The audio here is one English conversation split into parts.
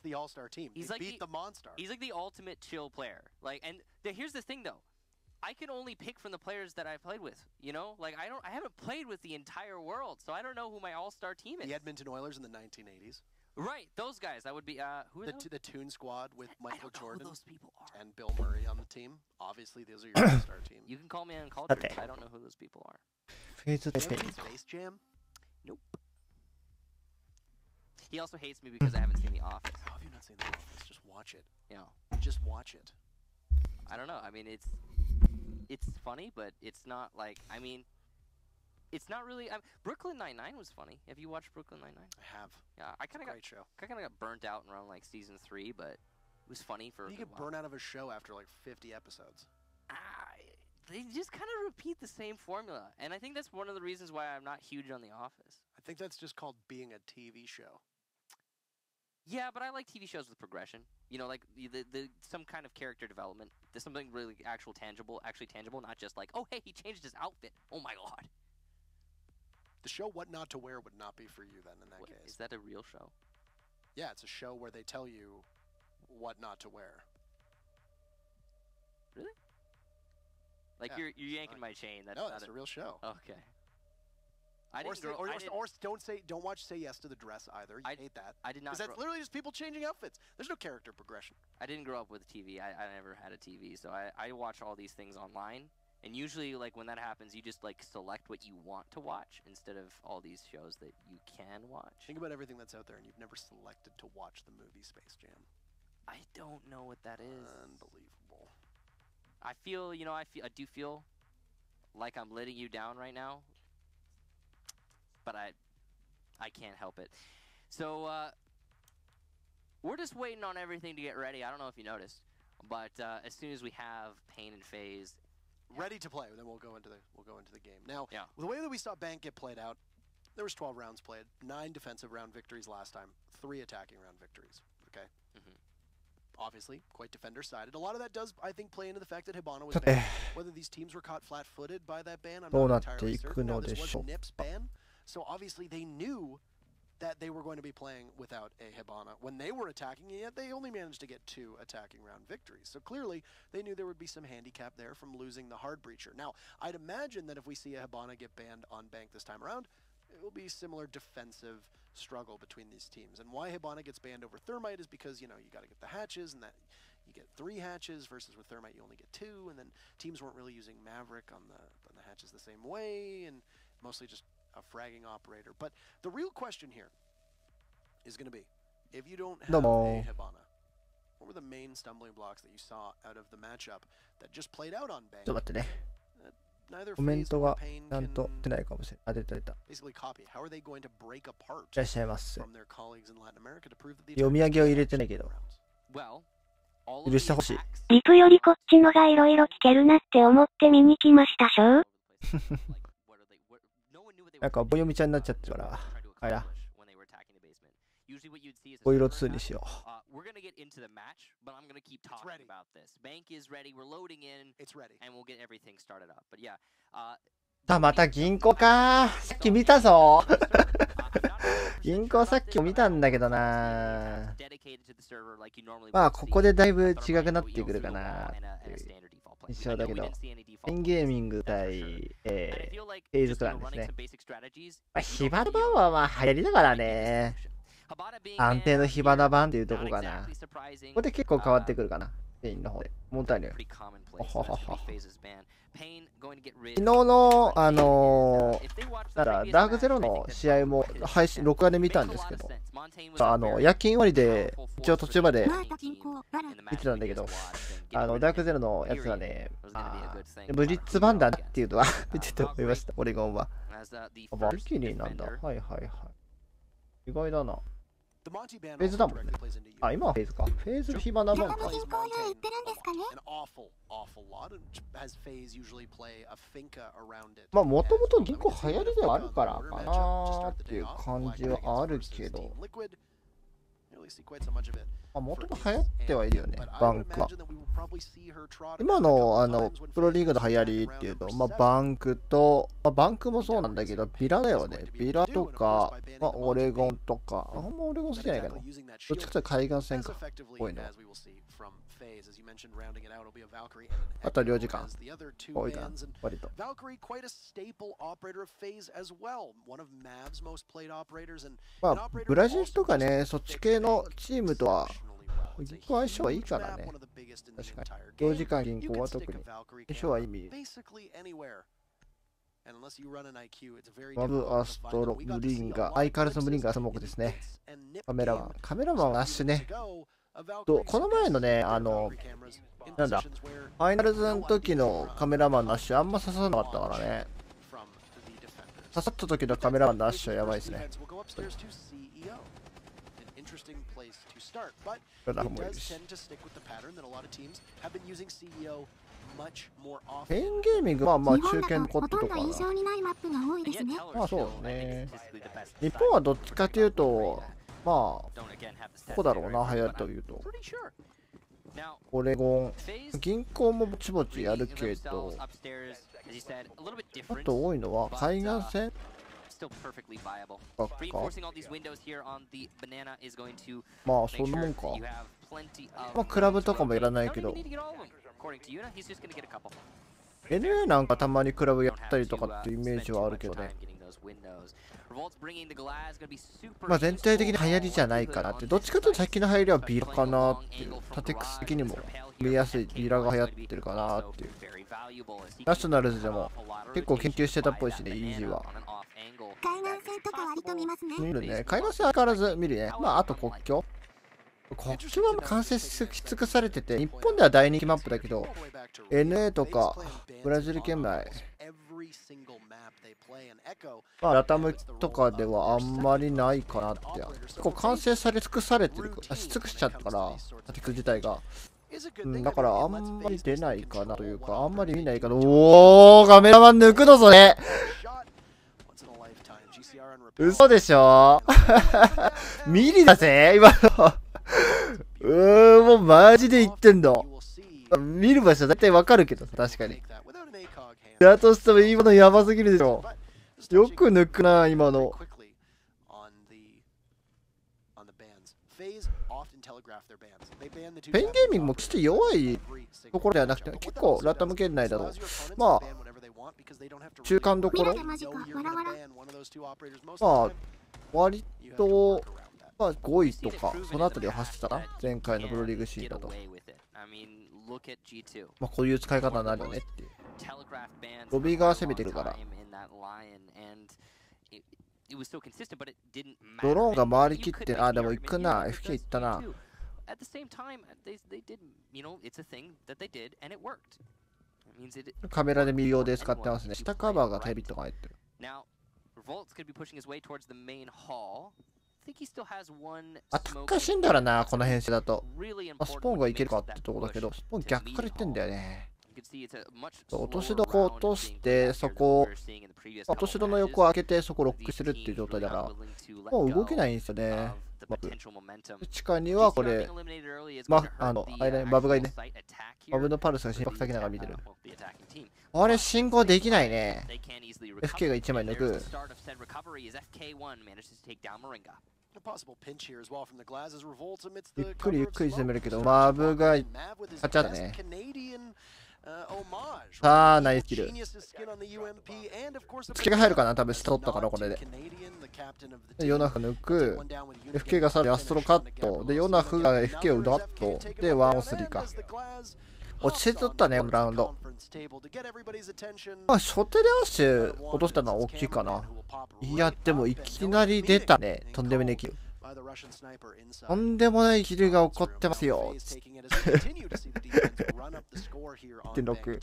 the all-star team. He's They like beat the Monster. He's like the ultimate chill player. Like, and here's the thing though, I can only pick from the players that I've played with. You know, like I haven't played with the entire world, so I don't know who my all-star team is. The Edmonton Oilers in the 1980s. Right, those guys. That would be who are those? The Toon Squad with Michael Jordan who those people are. and Bill Murray on the team. Obviously, those are your all-star team. You can call me uncultured. I don't know who those people are. Space Jam? Nope. He also hates me because I haven't seen The Office. How have you not seen The Office? Just watch it. Yeah. Just watch it. I don't know. I mean, it's funny, but it's not like, I mean, it's not really. Brooklyn Nine-Nine was funny. Have you watched Brooklyn Nine-Nine? I have. Yeah, I kind of got burnt out around like season 3, but it was funny for. You get burnt out of a show after like 50 episodes. They just kind of repeat the same formula, and I think that's one of the reasons why I'm not huge on The Office. I think that's just called being a TV show. Yeah, but I like TV shows with progression. You know, like some kind of character development. There's something really actually tangible, not just like, oh hey, he changed his outfit. Oh my god. The show What Not to Wear would not be for you then in that case. Is that a real show? Yeah, it's a show where they tell you what not to wear. Really? Like yeah, you're yanking my chain. That's no, that's a real show. Okay. Don't watch Say Yes to the Dress either. You hate that. I did not. Because that's literally just people changing outfits. There's no character progression. I didn't grow up with TV. I never had a TV, so I watch all these things online. And usually, like when that happens, you just like select what you want to watch instead of all these shows that you can watch. Think about everything that's out there, and you've never selected to watch the movie Space Jam. I don't know what that is. Unbelievable. I feel, you know, I do feel like I'm letting you down right now, but I can't help it. So we're just waiting on everything to get ready. I don't know if you noticed, but as soon as we have Pain and FaZe ready to play, then we'll go into the game. Now, the way that we saw Bank get played out, there was 12 rounds played, 9 defensive round victories last time, 3 attacking round victories. Okay. Obviously, quite defender-sided. A lot of that does, I think, play into the fact that Hibana was banned. Whether these teams were caught flat-footed by that ban, I'm not entirely certain. Now, this was Nip's ban, so obviously they knew that they were going to be playing without a Hibana. When they were attacking, yet they only managed to get 2 attacking round victories. So clearly, they knew there would be some handicap there from losing the hard breacher. Now, I'd imagine that if we see a Hibana get banned on Bank this time around, it will be similar defensive struggle between these teams. And why Hibana gets banned over Thermite is because, you know, you got to get the hatches, and that you get 3 hatches versus with Thermite you only get 2, and then teams weren't really using Maverick on the hatches the same way, and mostly just a fragging operator. But the real question here is going to be, if you don't have a Hibana, what were the main stumbling blocks that you saw out of the matchup that just played out on Bank? Neither FaZe nor Pain can basically copy. How are they going to break apart from their colleagues in Latin America to prove that the Well, all of the attacks... リプよりこっちのがいろいろ聞けるなって思って見に来ましたしょ。なんか、ぼよみちゃんになっちゃってるから。あら。ボイロ2にしよう。We're gonna get into the match, but I'm gonna keep talking about this. Bank is ready. We're loading in. It's ready. And we'll get everything started up. But yeah. また銀行か。さっき見たぞ。銀行さっきも見たんだけどな。まあここでだいぶ違くなってくるかなっていう印象だけど、エンゲーミング対フェイズクランですね。ヒバナ版はまあ流行りだからね。安定の火花版っていうとこかな。ここで結構変わってくるかな。ペインの方で。問題ない。昨日のダークゼロの試合も配信録画で見たんですけど、夜勤終わりで一応途中まで見てたんだけど、ダークゼロのやつはね、ブリッツ版だっていうのは見てて思いました、オレゴンは。バルキリーなんだ。はいはいはい。意外だな。フェーズだもんね。あ、今はフェーズか。フェーズ火花版か。まあ、もともと銀行流行りではあるからかなーっていう感じはあるけど。もともと流行ってはいるよね、バンクは。今のプロリーグの流行りっていうと、バンクと、バンクもそうなんだけど、ビラだよね。ビラとか、オレゴンとか、あんまオレゴン好きじゃないかな。どっちかというと海岸線か、多いの。あとは領事館。多いかな、割と。ブラジルとかね、そっち系のチームとは、銀行相性はいいからね。確かに。領事館銀行は特に。相性はいい意味。マブ、アストロ、ムリンガ。相変わらずムリンガ、スモークですね。カメラマン。カメラマンはアッシュね。この前のね、なんだ、ファイナルズの時のカメラマンのアッシュあんま刺さなかったからね。刺さった時のカメラマンのアッシュはやばいですね。ペインゲーミングは中堅のコットとかな。そうね。日本はどっちかというと、どこだろうな、流行るというと。オレゴン、銀行もぼちぼちやるけど、あと多いのは海岸線ばっか。そんなもんか。クラブとかもいらないけど。NA なんかたまにクラブやったりとかっていうイメージはあるけどね。全体的に流行りじゃないかなって。どっちかというと最近の流行りはビラかなっていう。タテックス的にも見やすいビラが流行ってるかなっていう。ナショナルズでも結構研究してたっぽいしね、イージーは。海岸線とか割と見ますね。見るね。海岸線は変わらず見るね。あと国境。国境は完成し尽くされてて、日本では大人気マップだけど、NA とかブラジル圏内、ラタムとかではあんまりないかなって。結構完成され尽くされてる、し尽くしちゃったから、タティク自体が。だからあんまり出ないかなというか、あんまり見ないかな。おー、カメラマン抜くのそれ。嘘でしょミリだぜ、今の。もうマジで言ってんの。見る場所だいたいわかるけど、確かに。だとしても今のやばすぎるでしょ。よく抜くな、今の。ペインゲーミングも決して弱いところではなくて、結構ラタム圏内だと、中間どころ、割と、5位とか、そのあたりを走ってたな、前回のプロリーグシーンだと。こういう使い方になるよねっていう。ロビー側攻めてるから。ドローンが回りきって、でも行くな、FK 行ったな。カメラで見るようで使ってますね。下カバーがタイビットが入ってる。アタッカー死んだらな、この編成だと。スポーンがいけるかってとこだけど、スポーン逆からいってんだよね。落としどこ落として、そこ、落としどの横を開けて、そこをロックするっていう状態だから、もう動けないんですよね。地下にはこれ、バブがいね。バブのパルスが心拍先ながら見てる。あれ、信号できないね。FK が1枚抜く。ゆっくりゆっくり攻めるけど、マブが勝っちゃったね。さあ、ナイスキル。突きが入るかな、多分下取ったから、これで。ヨナフ抜く。FK がさらにアストロカット。で、ヨナフが FK をダッと。で、ワンオスリーか。落ちて取ったね、ラウンド。初手でアッシュ落としたのは大きいかな。いや、でもいきなり出たね。とんでもないキル。とんでもないキルが起こってますよ。1.6。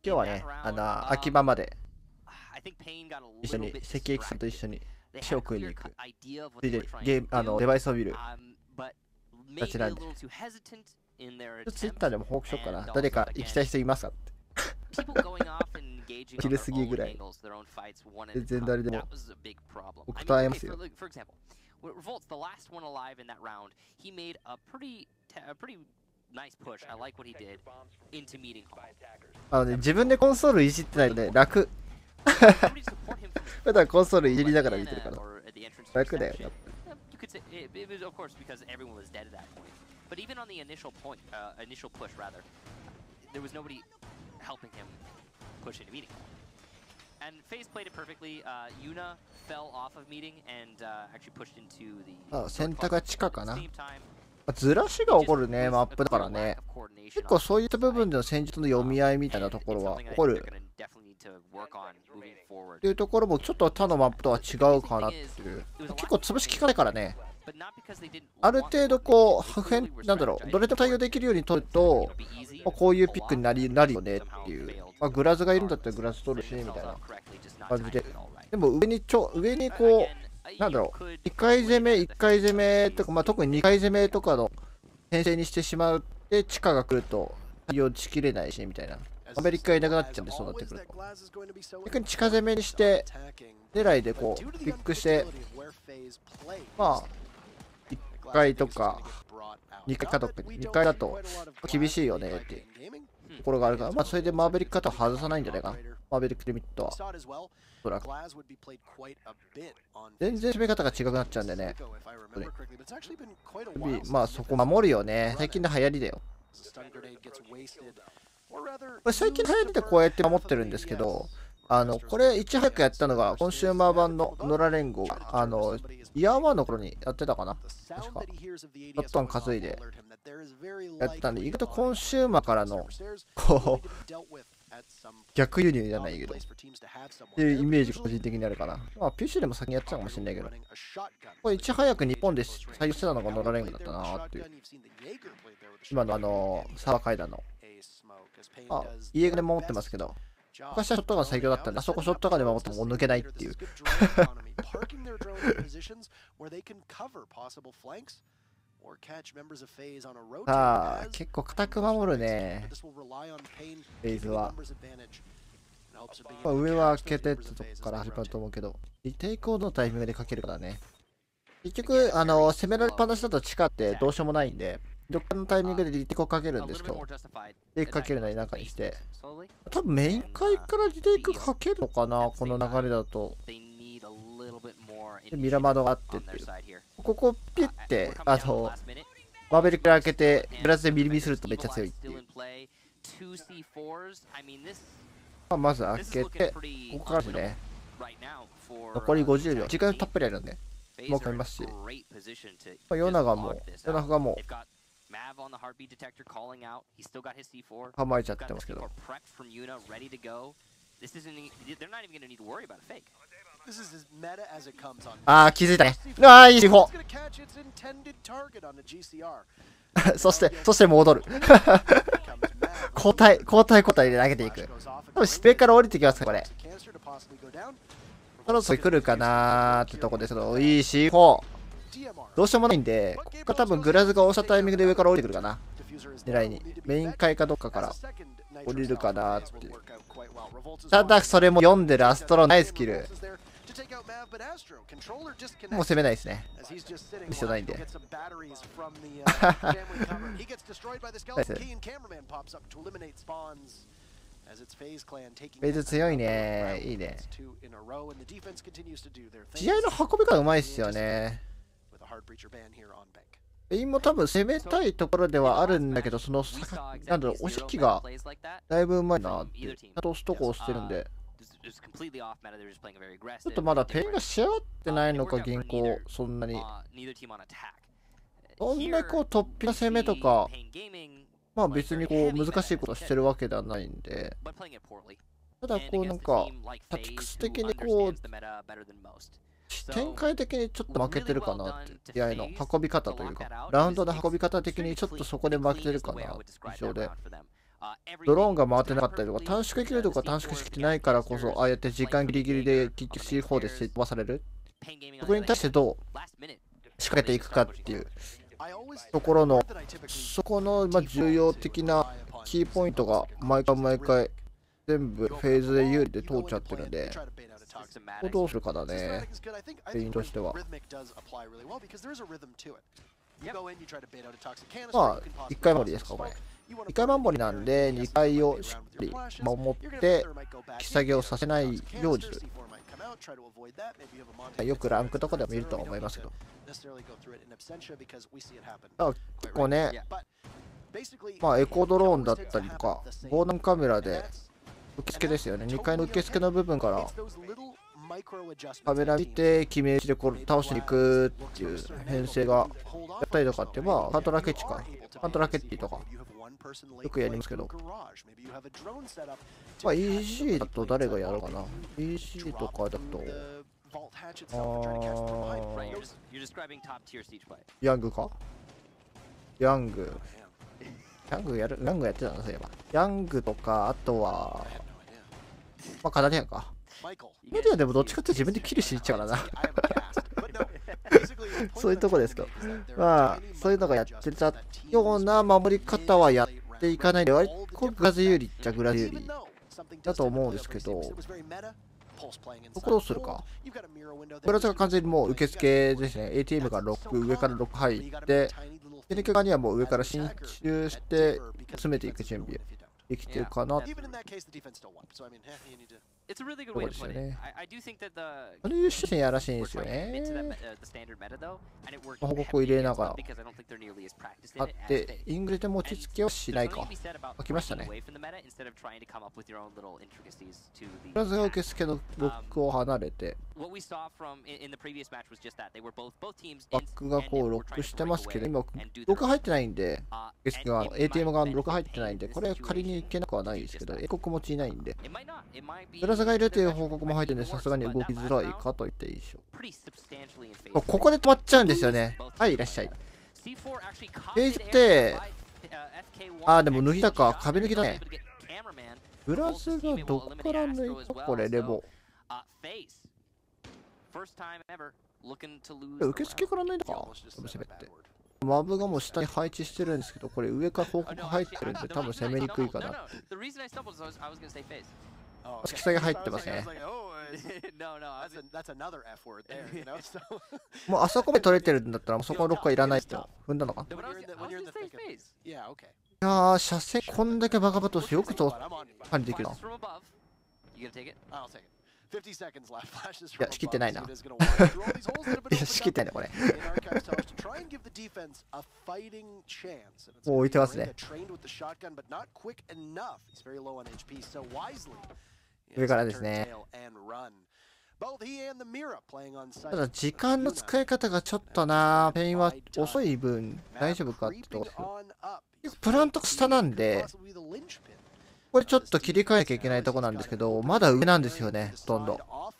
今日はね、秋葉まで一緒に、関駅さんと一緒に飯を食いに行く。ついでにデバイスを見る。こちらに。ツイッターでも報告しようかな。誰か行きたい人いますかって。昼過ぎぐらい。全然誰でも僕と会えますよ。Revolt's the last one alive in that round. He made a pretty nice push. I like what he did into meeting hall. 自分でコンソールいじってないので楽。普段コンソールいじりながら見てるから。楽だよ。You could say it was, of course, because everyone was dead at that point. But even on the initial push, rather, there was nobody helping him push into meeting hall. And FaZe played it perfectly. Yuna fell off of meeting and actually pushed into the. 選択が地下かな。ずらしが起こるね、マップだからね。結構そういった部分での戦術の読み合いみたいなところは起こる。っていうところもちょっと他のマップとは違うかなっていう。結構潰し効かないからね。ある程度こう、なんだろう、どれでも対応できるように取ると、こういうピックになるよねっていう。グラズがいるんだったらグラズ取るし、みたいな感じで。でも上にこう、なんだろう、2回攻め、1回攻めとか、特に2回攻めとかの編成にしてしまうで、地下が来ると対応しきれないし、みたいな。アメリカがいなくなっちゃうんで、そうなってくると。逆に近攻めにして、狙いでこう、ピックして、1回とか、2回かとか、2回だと厳しいよねっていうところがあるから、それでマーベリックカットを外さないんじゃないかな。マーベリックリミットは。おそらく。全然攻め方が違くなっちゃうんでね。そこ守るよね。最近の流行りだよ。これ最近流行りでこうやって守ってるんですけど、これいち早くやったのがコンシューマー版の野良連合が、イヤー1の頃にやってたかな確か。バットン担いでやってたんで、意外とコンシューマーからの、こう、逆輸入じゃないけど、っていうイメージが個人的にあるかな。PC でも先にやってたかもしれないけど、これいち早く日本で採用してたのが野良連合だったなっていう。今のサーバー階段の。家で守ってますけど、昔はショットガン最強だったんで、あそこショットガンで守っても抜けないっていう。結構固く守るね、FaZeは。上は開けてってとこから始まると思うけど、リテイクのタイミングでかけるからね。結局、攻められっぱなしだと地下ってどうしようもないんで、どっかのタイミングでリテイクをかけるんですけど、リテイクかけるのに中にして、多分メイン階からリテイクかけるのかな、この流れだと。でミラマドがあってっていう。ここピッて、バーベルク開けて、ブラズでミリミリするとめっちゃ強いっていう。まず開けて、ここからですね。残り50秒。時間たっぷりあるんで、もう買いますし。ヨナがもう、構えちゃってますけど。気づいたね。いいC4。そして戻る。交代で投げていく。多分上から降りてきますか、これ。そろそろ来るかなーってとこですけど、いいC4。どうしようもないんで、ここ多分グラズが押したタイミングで上から降りてくるかな。狙いに。メイン階かどっかから降りるかなーっていう。ただ、それも読んでるアストロナイスキル。もう攻めないですね。必要ないんで。FaZe強いね。いいね。試合の運びがうまいっすよね。インも多分攻めたいところではあるんだけど、なんだろう、押し引きがだいぶうまいなって。ちゃんと押すとこ押してるんで。ちょっとまだペインが仕上がってないのか、銀行、そんなに。そんなこう、突飛な攻めとか、別にこう、難しいことしてるわけではないんで。ただこうなんか、タチクス的にこう、展開的にちょっと負けてるかなって、試合の運び方というか、ラウンドの運び方的にちょっとそこで負けてるかな、印象で。ドローンが回ってなかったりとか、短縮できるとか短縮してないからこそ、ああやって時間ギリギリで結局 C4 で飛ばされる。そこに対してどう仕掛けていくかっていうところの、そこの重要的なキーポイントが毎回全部フェーズで有利で通っちゃってるんで、ここどうするかだね、原因としては。まあ、1回守りですか、これ。1回守りなんで、2回をしっかり守って、引き下げをさせないようにする。よくランクとかでも見ると思いますけど。結構ね、まあエコドローンだったりとか、防弾カメラで受付ですよね。2階の受付の部分からカメラ見て、決め打ちでこう倒しに行くっていう編成がやったりとかって、まあカントラケッチか、カントラケッティとかよくやりますけど、まあ EG だと誰がやろうかな。EG とかだとヤングか、ヤングやってたな、そういえば。ヤングとか、あとはまあカナディアンか。メディアでもどっちかって自分でキルしに行っちゃうからなそういうとこですけど、まあそういうのがやってたような守り方はやっていかないで、割とグラズ有利っちゃグラズ有利だと思うんですけど、ここどうするか。グラズが完全にもう受付ですね。 ATM が6、上から6入って、テレキ側にはもう上から進駐して詰めていく準備できてるかな。そうですよね。あれいう視点やらしいんですよね。報告を入れながらあって、イングレで持ちつけはしないか。来ましたね。プラズが受付のロックを離れて、バックがこうロックしてますけど、今、ロック入ってないんで、受付が ATM 側のロック入ってないんで、これ仮に行けなくはないですけど、英国持ちいないんで、プラズがいるという報告も入ってるんで、さすがに動きづらいかと言っていいでしょう。ここで止まっちゃうんですよね。はい、いらっしゃい。ページって、でも脱ぎだか、壁抜きだね。プラズがどこから抜いたこれ、レボ。受付から抜いたか、攻めて。マブがもう下に配置してるんですけど、これ上から報告入ってるんで、多分攻めにくいかな。引き下げ入ってますね。もうあそこまで取れてるんだったら、もうそこのロッカーいらないって踏んだのか。いやー、車線こんだけバカバとしてよく管理できるな。いや、仕切ってないな。いや、仕切ってないね、これ。もう置いてますね。上からですね。ただ、時間の使い方がちょっとな、ペインは遅い分、大丈夫かってとこです。プラント下なんで、これちょっと切り替えなきゃいけないとこなんですけど、まだ上なんですよね、ほとんど。こ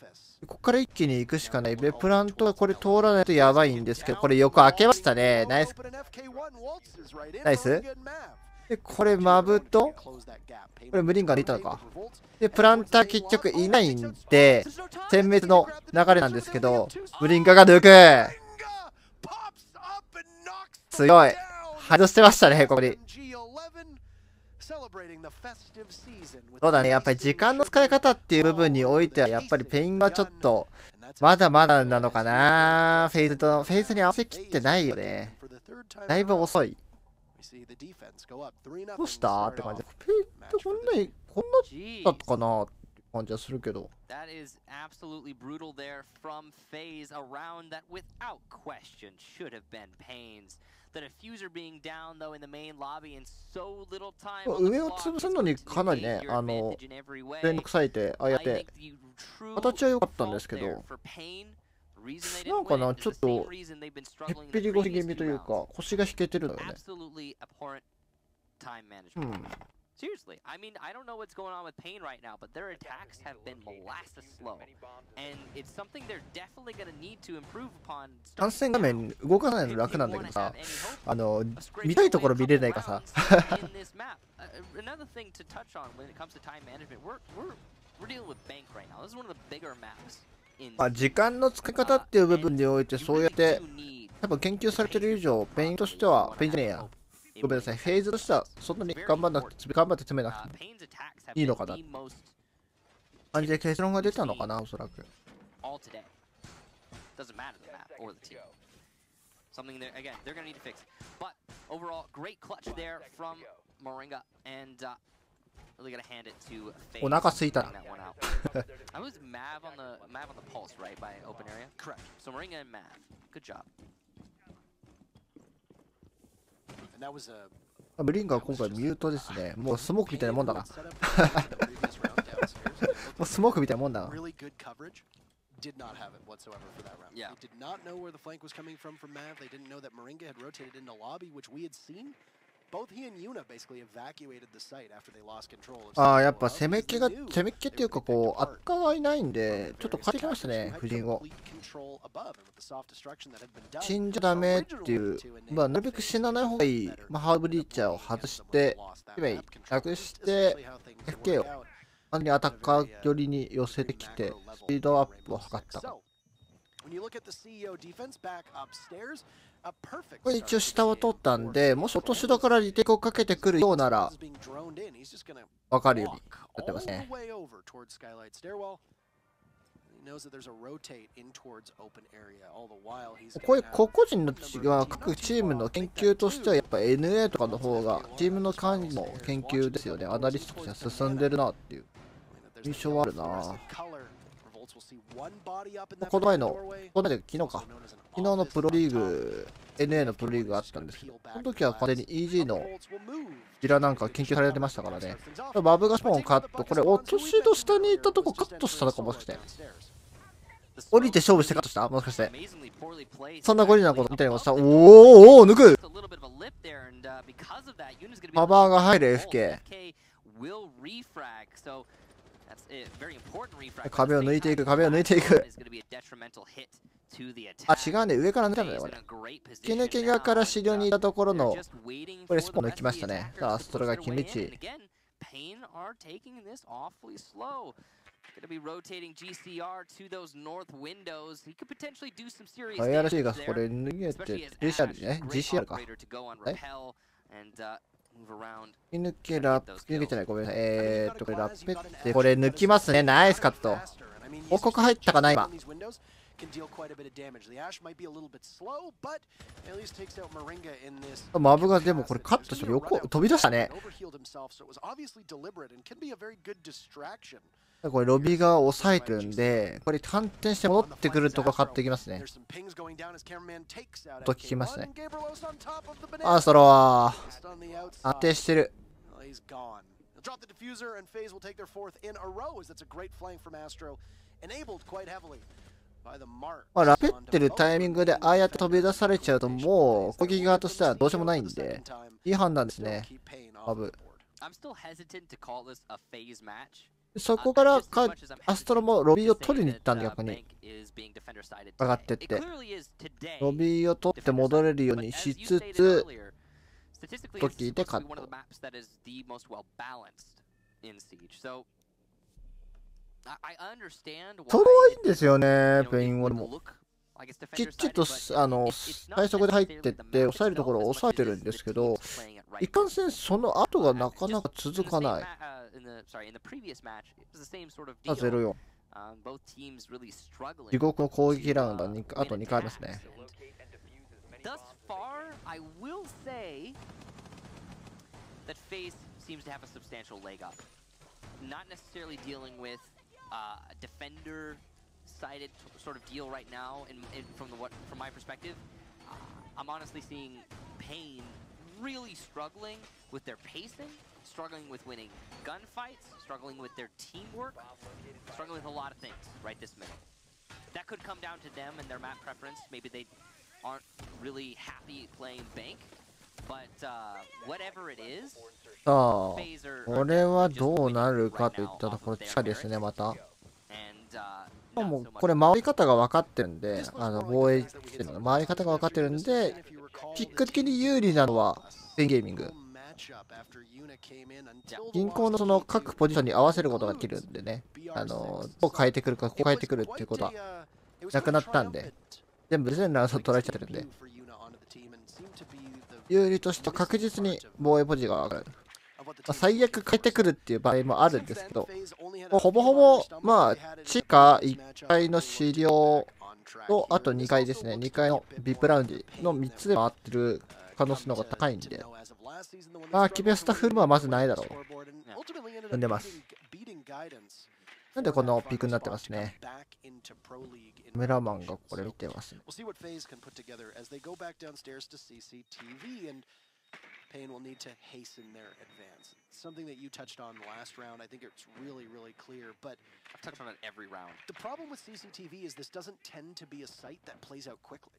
こから一気に行くしかない。で、プラントがこれ通らないとやばいんですけど、これよく開けましたね。ナイス。ナイス。で、これマブと、これムリンガーでいたのか。で、プランター結局いないんで、殲滅の流れなんですけど、ムリンガーが抜く。強い。外してましたね、ここに。そうだね、やっぱり時間の使い方っていう部分においては、やっぱりペインはちょっと、まだまだなのかな。フェーズに合わせきってないよね。だいぶ遅い。どうしたって感じ。ペインってこんなだったかなって感じはするけど。上を潰すのにかなりね、全力割いて、ああやって、形は良かったんですけど、なんかな、ちょっと、へっぴり腰気味というか、腰が引けてるのよね。Seriously, I mean, I don't know what's going on with Pain right now, but their attacks have been molasses slow, and it's something they're definitely going to need to improve upon. 単線画面動かないの楽なんだけどさ、見たいところ見れないかさ。Another thing to touch on when it comes to time management, we're dealing with Bank right now. This is one of the bigger maps. 時間の使い方っていう部分において、そうやって多分研究されてる以上、ペインとしては、ペインじゃねえや。ごめんなさい、フェーズとしては、そんなに頑張って詰めなくてもいいのかな。感じで結論が出たのかな、おそらく。Something that again they're gonna need to fix. But overall, great clutch there from Moringa, and really gonna hand it to Faze. お腹すいた。I was Mav on the pulse, right, by open area. Correct. So Moringa and Mav, good job. And that was a. ブリンガー今回ミュートですね。もうスモークみたいなもんだな。もうスモークみたいなもんだな。Did not have it whatsoever for that round. Yeah. They did not know where the flank was coming from Mav. They didn't know that Moringa had rotated into lobby, which we had seen. Both he and Yuna basically evacuated the site after they lost control. ああ、やっぱ攻めっ気っていうかこう、悪化がいないんで、ちょっと変えてきましたね、夫人を。死んじゃダメっていう、まあ、なるべく死なない方がいい、まあ、ハーブリーチャーを外して、楽して、FK を。完全にアタッカー寄りに寄せてきて、スピードアップを図った。これ一応下を取ったんで、もし落とし戸からリテイクをかけてくるようなら、分かるようになってますね。こういう個々人の各チームの研究としてはやっぱ NA とかの方がチームの管理の研究ですよね。アナリストとしては進んでるなっていう印象はあるな。この前昨日のプロリーグ NA のプロリーグがあったんですけど、その時は完全に EG のビラなんか研究されてましたからね。バブガスポーンカット、これ落とし戸下にいたとこカットしたのかもしれない。降りて勝負してカットした？もしかして。そんなゴリラなことみたいにもした。おお抜く。パワーが入る FK。壁を抜いていく。あ、違うね。上から抜いたんだよ、これ。引き抜け側から資料にいたところの、これスポン抜きましたね。さあ、ストロが決めち。IRC がこれ逃げて、GCR ね。GCR か。抜けラップ、抜けてない、ごめんなさい。これラップって、これ抜きますね。ナイスカット。報告入ったかな、今。マブがでもこれカットして横飛び出したね。これロビーが抑えてるんで、これ反転して戻ってくるとこ買ってきますね。と聞きますね。アーストロは安定してる。まあ、ラペってるタイミングでああやって飛び出されちゃうともう攻撃側としてはどうしようもないんで、いい判断ですね。マブ。そこからアストロもロビーを取りに行ったんで、逆に上がってってロビーを取って戻れるようにしつつと聞いてカット。トロはいいんですよね、ペインはでも。きっちりと最速で入ってって抑えるところを抑えてるんですけど、いかんせんその後がなかなか続かない。0-4。地獄の攻撃ラウンドはあと2回ありますね。Sided sort of deal right now from my perspective. I'm honestly seeing Pain really struggling with their pacing, struggling with winning gunfights, struggling with their teamwork, struggling with a lot of things right this minute. That could come down to them and their map preference. Maybe they aren't really happy playing Bank, but whatever it is, さあ、これはどうなるかといったところ、地下ですね、また。もうこれ回り方が分かってるんで、防衛の回り方が分かってるんで、キック的に有利なのはペンゲーミング。銀行のその各ポジションに合わせることができるんでね、どう変えてくるか、こう変えてくるっていうことはなくなったんで、全部全ラウンド取られちゃってるんで、有利としては確実に防衛ポジが上がる。最悪変えてくるっていう場合もあるんですけど、ほぼほぼ、地下1階の資料と、あと2階ですね、2階のビップラウンジの3つで回ってる可能性の方が高いんで、キベスタフルムはまずないだろう。踏んでます。なんでこのピークになってますね。カメラマンがこれ見てます。Payne will need to hasten their advance. Something that you touched on last round. I think it's really, really clear. But I've touched on it every round. The problem with CCTV is this doesn't tend to be a site that plays out quickly.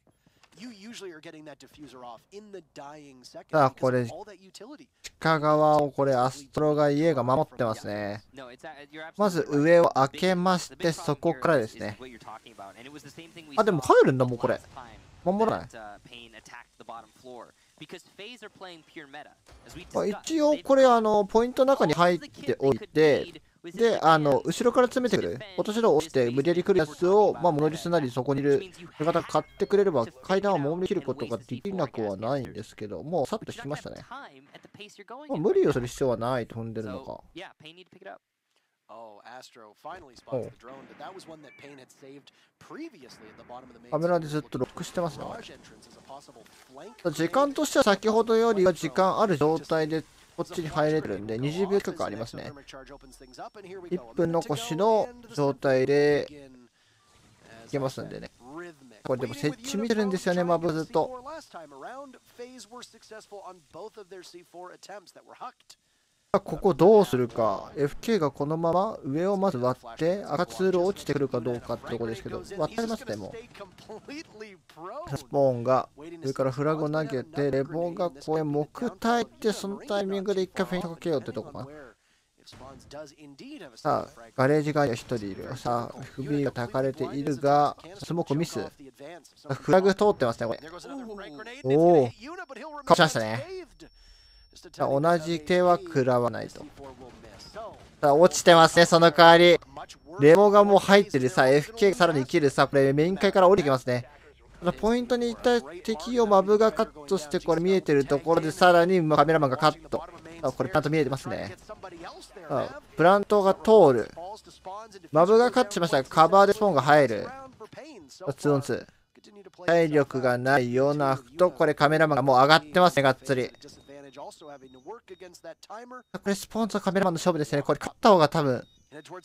You usually are getting that diffuser off in the dying second because of all that utility. 地下側をこれアストロが家が守ってますね。まず上を開けまして、そこからですね。でも帰るんだもんこれ。守らない。一応これポイントの中に入っておいて、で後ろから詰めてくる落とし戸を押して無理やり来るやつをモノリスなりそこにいる味方が買ってくれれば階段を守りきることができなくはないんですけど、もうさっと引きましたね。無理をする必要はないと踏んでるのか。カメラでずっとロックしてますね。時間としては先ほどよりは時間ある状態でこっちに入れてるんで20秒近くありますね。1分残しの状態でいけますんでね。これでも設置見てるんですよね、マブずっと。ここどうするか。 FK がこのまま上をまず割って赤ツール落ちてくるかどうかってとこですけど、割ってますね。もうスポーンが上からフラグを投げて、レボがこれ木体ってそのタイミングで一回フェイントかけようってとこかな。さあガレージ側には1人いる。さあ FB がたかれているがスモークミス。フラグ通ってますねこれ。おおかしましたね。同じ手は食らわないと。さあ落ちてますね。その代わりレモがもう入ってる。さあ FK さらに生きる。さあこれメイン階から降りてきますね。ポイントにいった敵をマブがカットして、これ見えてるところでさらにカメラマンがカット。これプラント見えてますね。プラントが通る。マブがカットしました。カバーでスポーンが入る。2on2。体力がないようなと、これカメラマンがもう上がってますね、がっつり。これスポーンとカメラマンの勝負ですね。これ勝った方が多分あ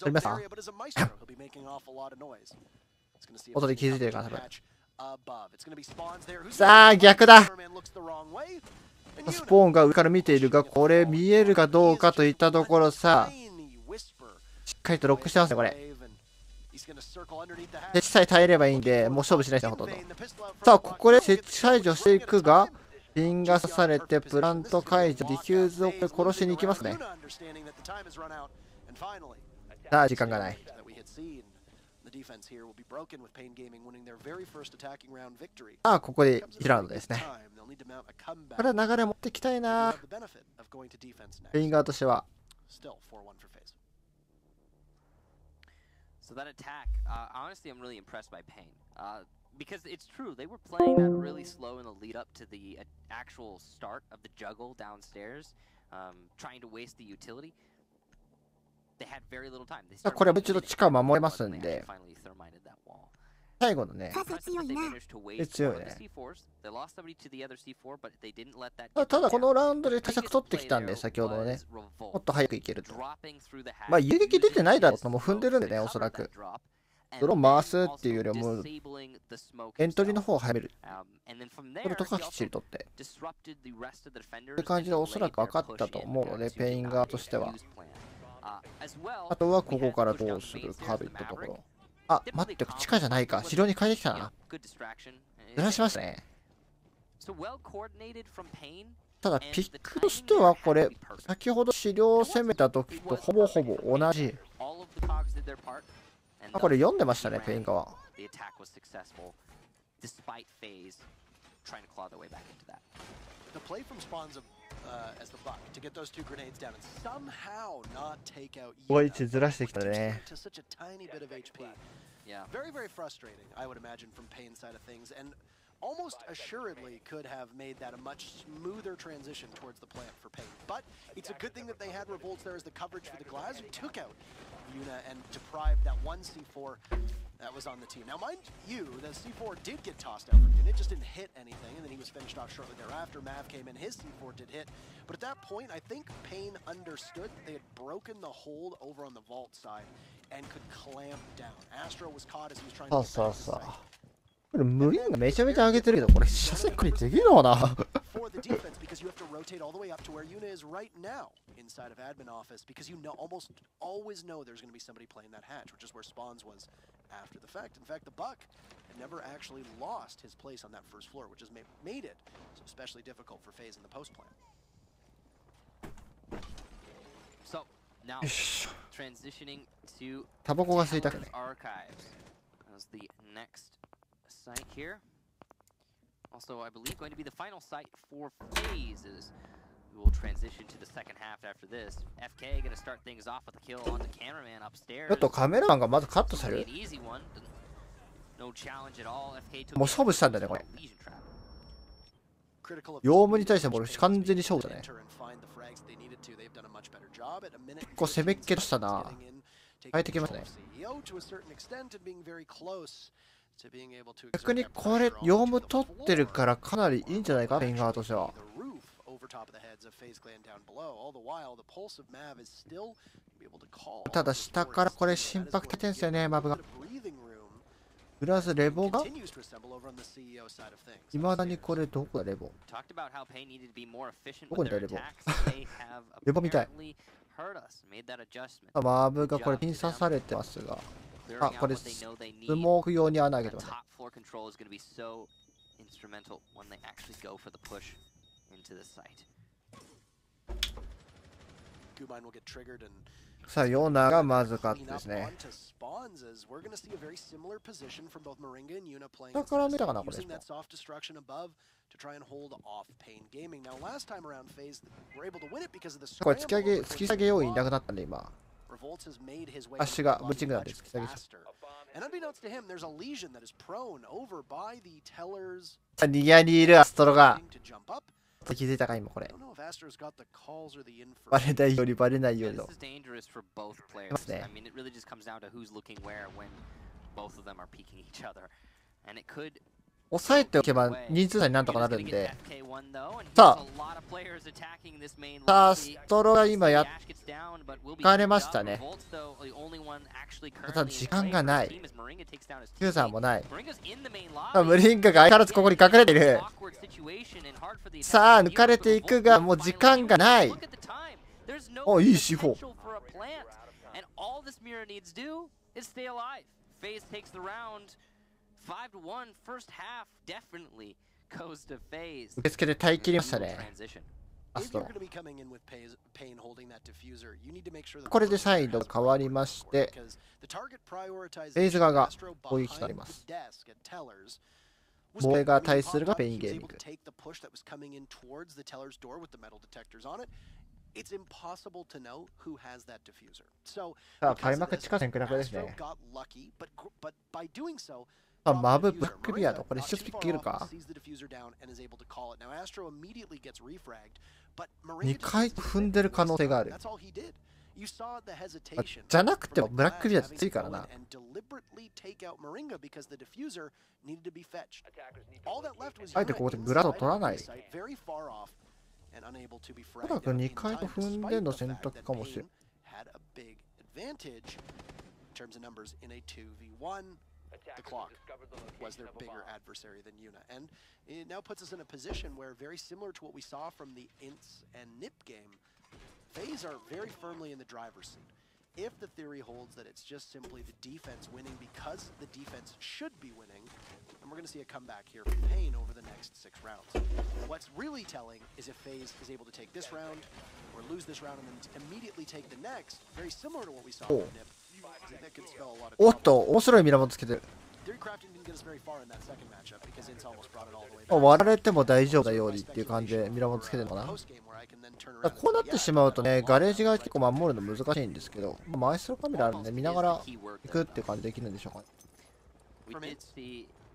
りますか。音で気づいてるかな多分。さあ逆だ。スポーンが上から見ているが、これ見えるかどうかといったところ。さあしっかりとロックしてますねこれ。設置さえ耐えればいいんで、もう勝負しないですねほとんど。さあここで設置解除していくが、ピンが刺されてプラント解除、ディフューズを殺しに行きますね。さあ時間がない。ここで1ラウンドですね。これは流れ持ってきたいなペイン側としては。So that attack, honestly, I'm really impressed by Payne. Because it's true, they were playing that really slow in the lead up to the actual start of the juggle downstairs, trying to waste the utility. They had very little time. これは一度地下を守れますんで、最後のね、強いね。ただこのラウンドで対策取ってきたんで、先ほどね、もっと早くいけると。遊撃出てないだろうとも踏んでるんでね、おそらく。ドローン回すっていうよりも、エントリーの方を早める。これとかきっちり取って。という感じでおそらく分かったと思うので、ペイン側としては。あとはここからどうするかといったところ。待って、地下じゃないか。資料に変えてきたな。ずらしましたね。ただ、ピックとしてはこれ、先ほど資料を攻めた時とほぼほぼ同じ。これ読んでましたね、ペイン側。ここ位置ずらしてきたね。almost assuredly could have made that a much smoother transition towards the plant for Pain. But it's a good thing that they had Revolts there as the coverage for the Glaz, who took out Yuna and deprived that one C4 that was on the team. Now, mind you, the C4 did get tossed out from Yuna. It just didn't hit anything, and then he was finished off shortly thereafter. Mav came in, his C4 did hit. But at that point, I think Pain understood they had broken the hold over on the vault side and could clamp down. Astro was caught as he was trying to get back to the site. これ無理がめちゃめちゃ上げてるけど、これ車線クリできるのかなfor the defense because you have to rotate all the way up to where Yuna is right now inside of admin office because you know almost always know there's going to be somebody playing that hatch, which is where Spawns was after the fact. In fact, the Buck had never actually lost his place on that first floor, which has made it so especially difficult for FaZe in the post plan. So now transitioning to タバコが吸いたくない。 Archives as the next site here. Also, I believe going to be the final site for phases. We will transition to the second half after this. FK going to start things off with a kill on the cameraman upstairs. ちょっとカメラマンがまずカットされる。 An easy one. No challenge at all. FK took もう勝負したんだねこれ。 Lesion trap. ヨウムに対しても俺完全に勝負だね。結構攻めっ気としたな。変えてきますね。逆にこれヨウム取ってるからかなりいいんじゃないか、ペイン側としては。ただ下からこれ心拍立てんすよね、マブが。プラスレボがいまだにこれどこだレボ。どこにだレボレボみたい。マブがこれピン刺されてますが。あ、これスモーク用に穴開けてますね。さあ、ヨーナがまず勝ってですね。下から見たかな、これ。これ突き下げ要員いなくなったんで、今。足がブチングなんで突き下げちゃう。ニヤにいるアストロが気づいたか今これ。バレないようにバレないようにの。ますね。抑えておけば人数差になんとかなるんで。さあ、ストロが今やっかれましたね。ただ時間がない。フューザーもない。ムリンガが相変わらずここに隠れている。さあ、抜かれていくが、もう時間がない。お、いい司法。受け付けて耐え切りましたね。アストロ。これでサイド変わりまして、フェイズ側が攻撃となります。防衛が対するがペインゲーミング。さあ、開幕地下戦クラブですね。マブブックビアード、これシュスピックいるか ?2 回踏んでる可能性がある。じゃなくてもブラックビアード強いからな。あえてここでグラド取らない。おそらく2回踏んでの選択かもしれん。The clock was their bigger adversary than Yuna, and it now puts us in a position where, very similar to what we saw from the Ints and Nip game, FaZe are very firmly in the driver's seat. If the theory holds that it's just simply the defense winning because the defense should be winning, then we're going to see a comeback here from Pain over the next 6 rounds. What's really telling is if FaZe is able to take this round or lose this round and then immediately take the next, very similar to what we saw from Nip. おっと、面白いミラモンつけてる。割られても大丈夫だようにっていう感じでミラモンつけてるのかな。こうなってしまうとね、ガレージが結構守るの難しいんですけど、マイスロカメラあるんで見ながら行くっていう感じできるんでしょうかね。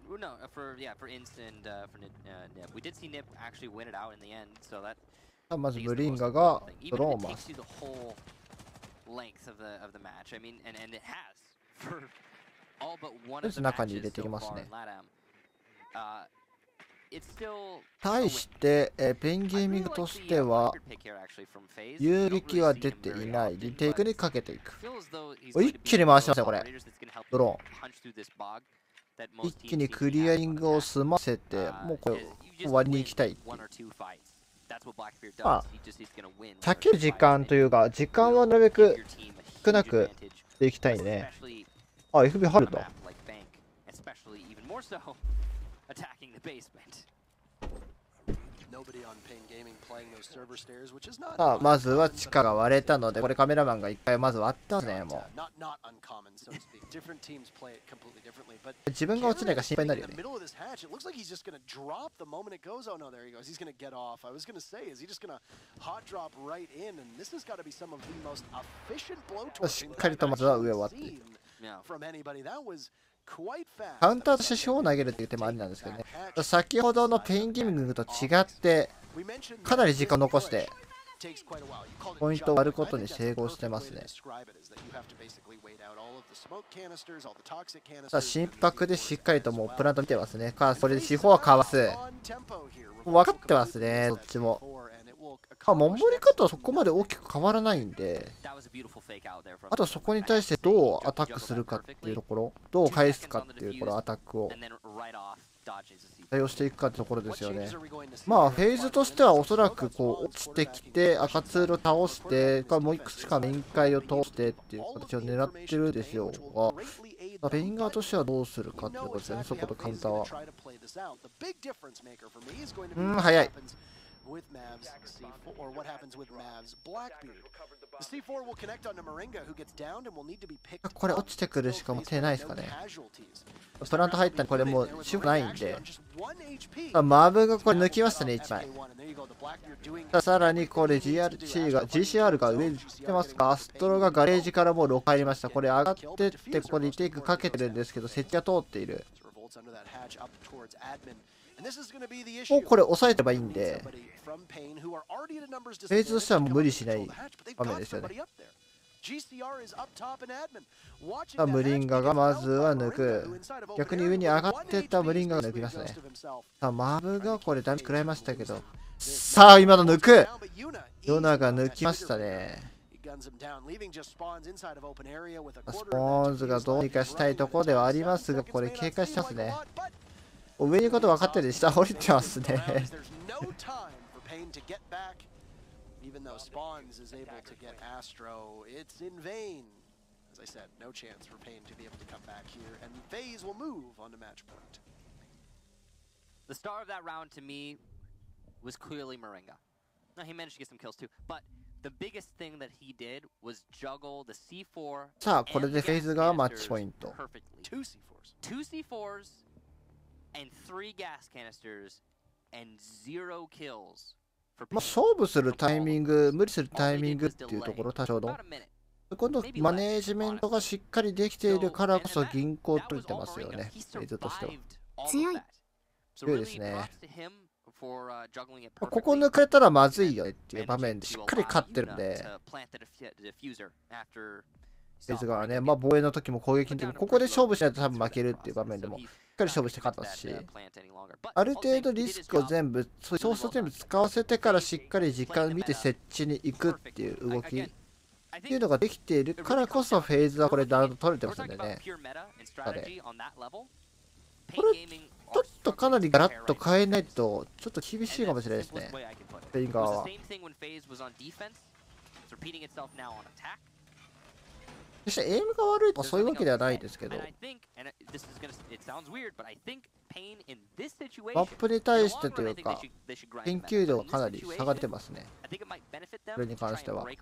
No, for Inst and for Nip. We did see Nip actually win it out in the end, so that. まずブリンガがドローマス。Length of the match. I mean, and it has for all but one とりあえ of ず the 中に入 matches れて so きます far ね in。LATAM. It's still 対して、ペンゲーミングとしては遊撃は出ていない。リテイクにかけていく。一気に回してますね、これ。ドローン。一気にクリアリングを済ませて、もうこれ終わりに行きたいっていう。まあ、避ける時間というか、時間はなるべく少なくしていきたいね。あ、FB 入ると。さあ、まずは地下が割れたので、これカメラマンが一回まず割ったんですね、もう。自分が落ちないか心配になるよね。しっかりとまずは上を割っていく。カウンターとして手法を投げるっていう手もありなんですけどね。先ほどのペインゲーミングと違って、かなり時間を残して、ポイントを割ることに成功してますね。さあ、心拍でしっかりともうプラント見てますね。それで四方はかわす。分かってますね、どっちも。守り方はそこまで大きく変わらないんで、あとそこに対してどうアタックするかっていうところ、どう返すかっていうところ、アタックを対応していくかってところですよね。まあフェーズとしてはおそらくこう落ちてきて赤ツールを倒してもういくつか面会を通してっていう形を狙ってるでしょうが、ペイン側としてはどうするかっていうことですよね。そことカウンターは早い。with Mavs, or what happens with Mavs, Blackbeard. The C4 will connect onto Moringa, who gets downed and will need to be picked. これ落ちてくるしかも手ないですかね。プラント入ったらこれもうシフないんで。マブがこれ抜きましたね、1枚。さらにこれ GCR が上に来てますか。アストロがガレージからもう6入りました。これ上がってってここにリテイクかけてるんですけど、設置が通っている。もうこれ抑えてばいいんで、フェーズとしてはもう無理しない場面ですよね。ムリンガがまずは抜く。逆に上に上がってったムリンガが抜きますね。さあ、マブがこれダメージ食らいましたけど。さあ、今の抜くヨナが抜きましたね。スポーンズがどうにかしたいところではありますが、これ警戒してますね。上に行くこと分かってるで下降りてますね。The star of that round to me was clearly Moringa. Now he managed to get some kills too, but the biggest thing that he did was juggle the C4. さあ、これでフェーズがマッチポイント。Two C4s. And 3 gas canisters and 0 kills. まあ勝負するタイミング、無理するタイミングっていうところ、多少の。このマネージメントがしっかりできているからこそ銀行と言ってますよね、フェーズとしては。強い。強いですね。ここ抜かれたらまずいよっていう場面でしっかり勝ってるんで。フェーズ側はね、まあ防衛の時も攻撃の時も、ここで勝負しないと多分負けるっていう場面でも。しっかり勝負して勝ったし、ある程度リスクを全部、そういうソースを全部使わせてからしっかり時間見て設置に行くっていう動きっていうのができているからこそフェーズはこれだんだん取れてますんでね。これちょっとかなりガラッと変えないとちょっと厳しいかもしれないですね、スペイン側は。そしてエイムが悪いとかそういうわけではないですけど、マップに対してというか、研究度がかなり差が出てますね。それに関しては。相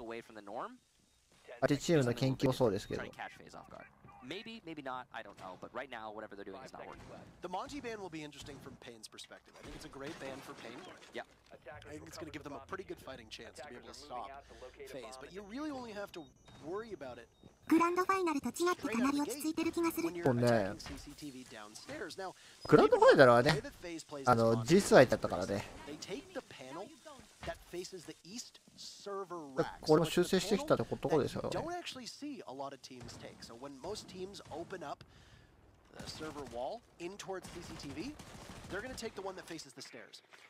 手チームの研究もそうですけど。Maybe, maybe not. I don't know. But right now, whatever they're doing is not working. The Monty ban will be interesting from Payne's perspective. I think it's a great ban for Payne. Yeah. I think it's going to give them a pretty good fighting chance to be able to stop FaZe. But you really only have to worry about it グランドファイナルと違ってかなり落ち着いてる気がする。そうね。グランドファイナルはね、G2 相手だったからね。これも修正してきたところですよね。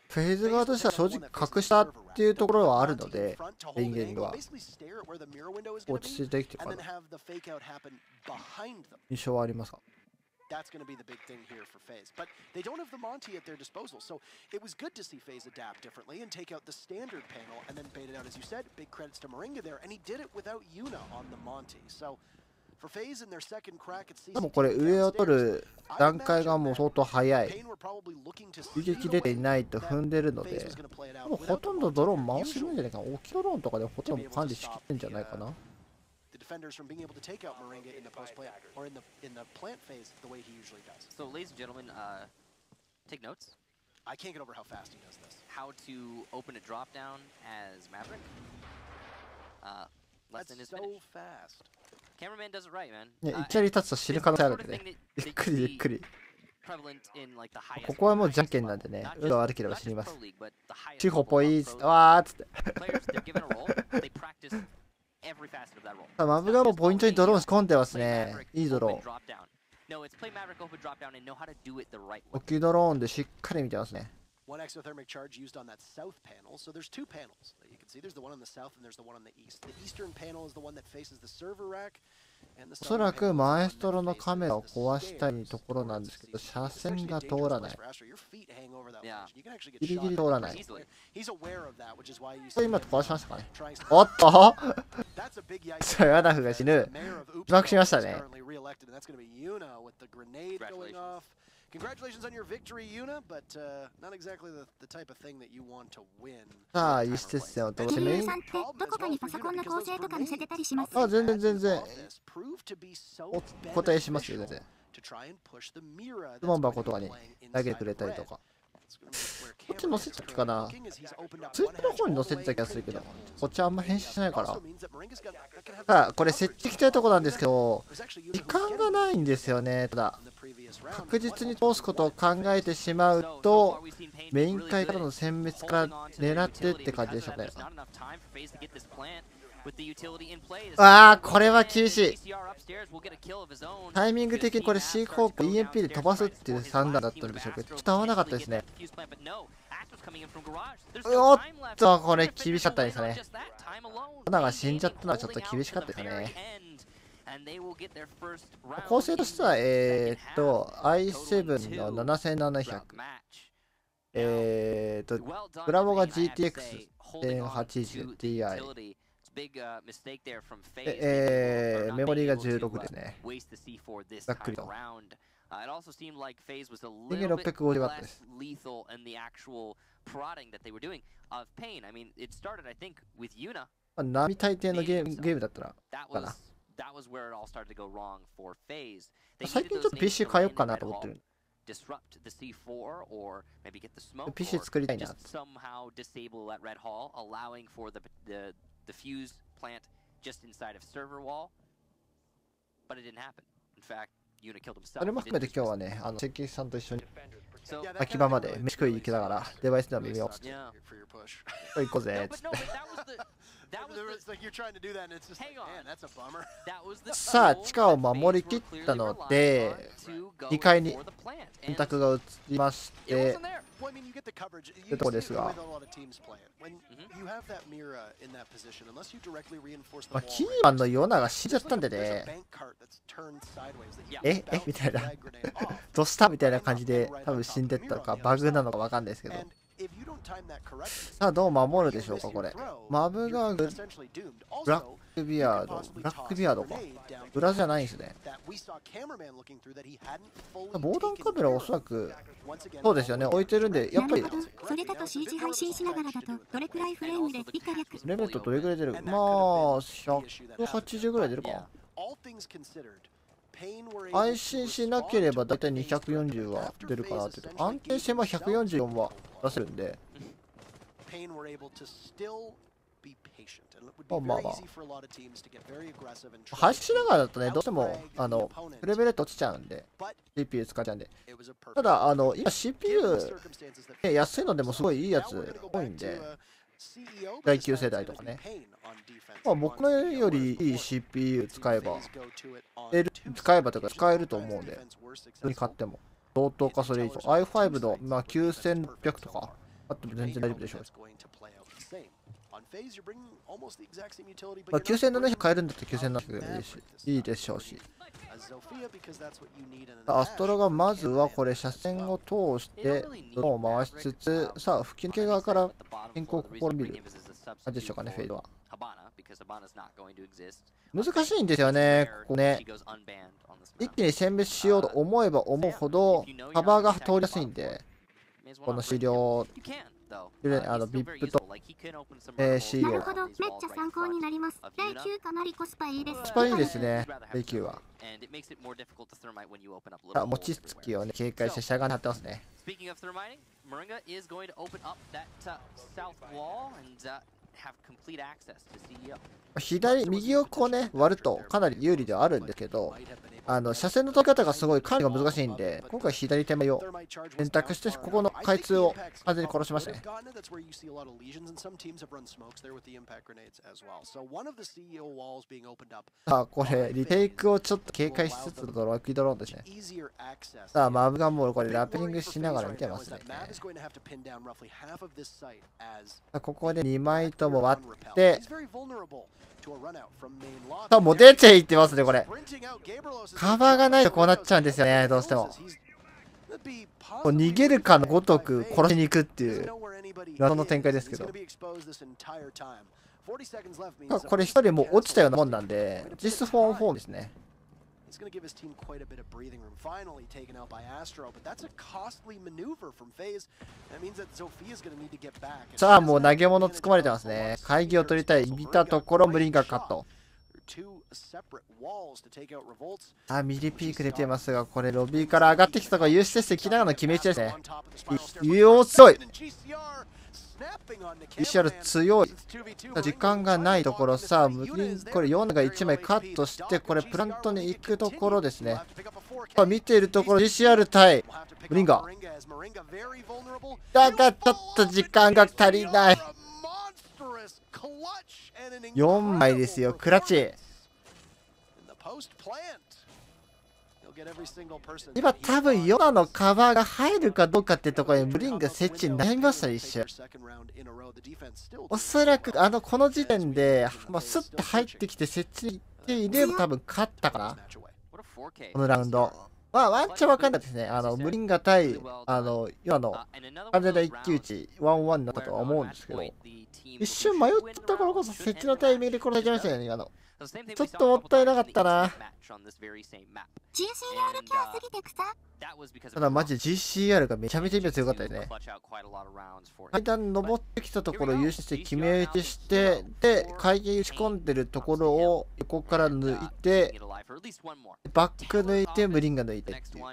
フェーズ側としては正直隠したっていうところはあるので、レインゲームは落ち着いてきてるかな印象はありますか。That's going to be the big thing here for FaZe. But they don't have the Monty at their disposal. So it was good to see FaZe adapt differently and take out the standard panel and then bait it out, as you said. Big credits to Moringa there. And he did it without Yuna on the Monty. So for FaZe in their second crack at CCTV, でもこれ上を取る段階がもう相当早い。一撃出ていないと踏んでるので、もうほとんどドローン回してるんじゃないかな。大きいドローンとかでほとんど管理しきってんじゃないかな。defenders from being able to take out Moringa in the post play or in the plant phase the way he usually does. So, ladies and gentlemen, take notes. I can't get over how fast he does this. How to open a drop down as Maverick. Less than his so finish. Fast. Cameraman does it right, man. いきなり立つと死ぬ可能性あるんでね。ゆっくりゆっくり。ここはもうじゃんけんなんでね、運が悪ければ死にます。地方ポイーツ、わーっつって。マブがもうポイントにドローン仕込んでますね。いいドローン。大きいドローンでしっかり見てますね。One exothermic charge used on that south panel. So there's two panels that you can see. There's the one on the south and there's the one on the east. The eastern panel is the one that faces the server rack. おそらくマエストロのカメラを壊したいところなんですけど、車線が通らない。ギリギリ通らない。今壊しましたかね。おっとそれはダフが死ぬ。被爆しましたね。Congratulations on your victory, Yuna, but not exactly the type of thing that you want to win. さあ、一節戦を通してね。あ、全然。お答えしますよ、全然。質問箱とかに投げてくれたりとか。こっち載せたっけかな。ツイッターの方に載せてた気がするけど、こっちあんま編集しないから。ただ、これ設置きたいとこなんですけど、時間がないんですよね。ただ、確実に通すことを考えてしまうと、メイン階からの殲滅から狙ってって感じでしょうね。ああ、これは厳しい。タイミング的にこれ C 方向 EMP で飛ばすっていう算段だったんでしょうけど、ちょっと合わなかったですね。おっと、これ厳しかったですね。花が死んじゃったのはちょっと厳しかったですね。構成としては、i7 の7700。ブラボが GTX1080Ti。メモリーが16ですね。ざっくりと。2650W です。並大抵のゲームだったらかな。最近ちょっと PC 変えようかなと思ってる。PC 作りたいな。The fuse plant just inside of server wall, but it didn't happen. In fact, Yuna killed himself. それも含めて今日はね、関木さんと一緒に秋葉まで飯食い行きながらデバイスの耳を行こうぜっつって。さあ、地下を守りきったので、2階に選択が移りまして、というところですが、キーマンのヨナが死んじゃったんでね、みたいな、どうしたみたいな感じで多分死んでったのか、バグなのか分かんないですけど。さあ、どう守るでしょうか、これ。マブがブラックビアード。ブラックビアードか。ブラじゃないんですね。防弾カメラおそらく、そうですよね、置いてるんで、やっぱり。それだと CG 配信しながらだと、どれくらいフレームで1ヶ月。レベルとどれくらい出る？まあ、180ぐらい出るか。配信しなければだいたい240は出るかなっていうと、安定してまあ144は出せるんで。まあまあまあ。配信しながらだとね、どうしても、フレームレート落ちちゃうんで、CPU 使っちゃうんで。ただ、今 CPU、ね、安いのでもすごいいいやつ多いんで、第9世代とかね。まあ僕のよりいい CPU 使えば、とか使えると思うんで、普通に買っても。相当かそれ以上。i5 の、まあ、9600とか、あっても全然大丈夫でしょう。まあ、9700買えるんだったら9700いいでしょうし。アストロがまずはこれ車線を通してドローンを回しつつ、さあ吹き抜け側から変更を試みる感じでしょうかね、フェイドは。難しいんですよね、ここね。一気に選別しようと思えば思うほどカバーが通りやすいんで、この資料、VIP と、CEO。なるほど、めっちゃ参考になります。第9かなりコスパいいです。コスパいいですね、第9は。あ、餅つきをね、警戒してしゃがんで張ってますね。右をこうね、割るとかなり有利ではあるんですけど、車線の取り方がすごい管理が難しいんで、今回左手前を選択して、ここの開通を完全に殺しましたね。さあ、これ、リテイクをちょっと警戒しつつのロッキードローンですね。さあ、マブガンモール、これラッピングしながら見てますね。ここで2枚とも割って、さあ、もう出ていってますね、これ。カバーがないとこうなっちゃうんですよね、どうしても。もう逃げるかのごとく殺しに行くっていう謎の展開ですけど。これ一人もう落ちたようなもんなんで、実質4-4ですね。さあ、もう投げ物突っ込まれてますね。会議を取りたい。見たところ、ムリンガカット。あ、ミリピーク出てますが、これロビーから上がってきたところ、有刺鉄線着ながらの決め打ちですね。強い。ECR 強い。時間がないところ、さあ、これ4が1枚カットして、これプラントに行くところですね。見ているところ、ECR 対ブリンガー。だが、ちょっと時間が足りない。4枚ですよ、クラッチ。今多分ヨナのカバーが入るかどうかってところにブリンが設置に悩みましたね、一瞬。おそらくこの時点で、スッと入ってきて設置していれば多分勝ったかな、このラウンド。まあワンチャンわかんないですね。ブリンガ対ヨナの完全な一騎打ち 1-1 になったとは思うんですけど、一瞬迷ったところこそ設置のタイミングで殺されちゃいましたよね、今の。ちょっともったいなかったな。ただマジ GCR がめちゃめちゃ今強かったですね。階段登ってきたところを優勝して決め打ちして、で、回転打ち込んでるところを横から抜いて、バック抜いて、ブリンガ抜いてっていう。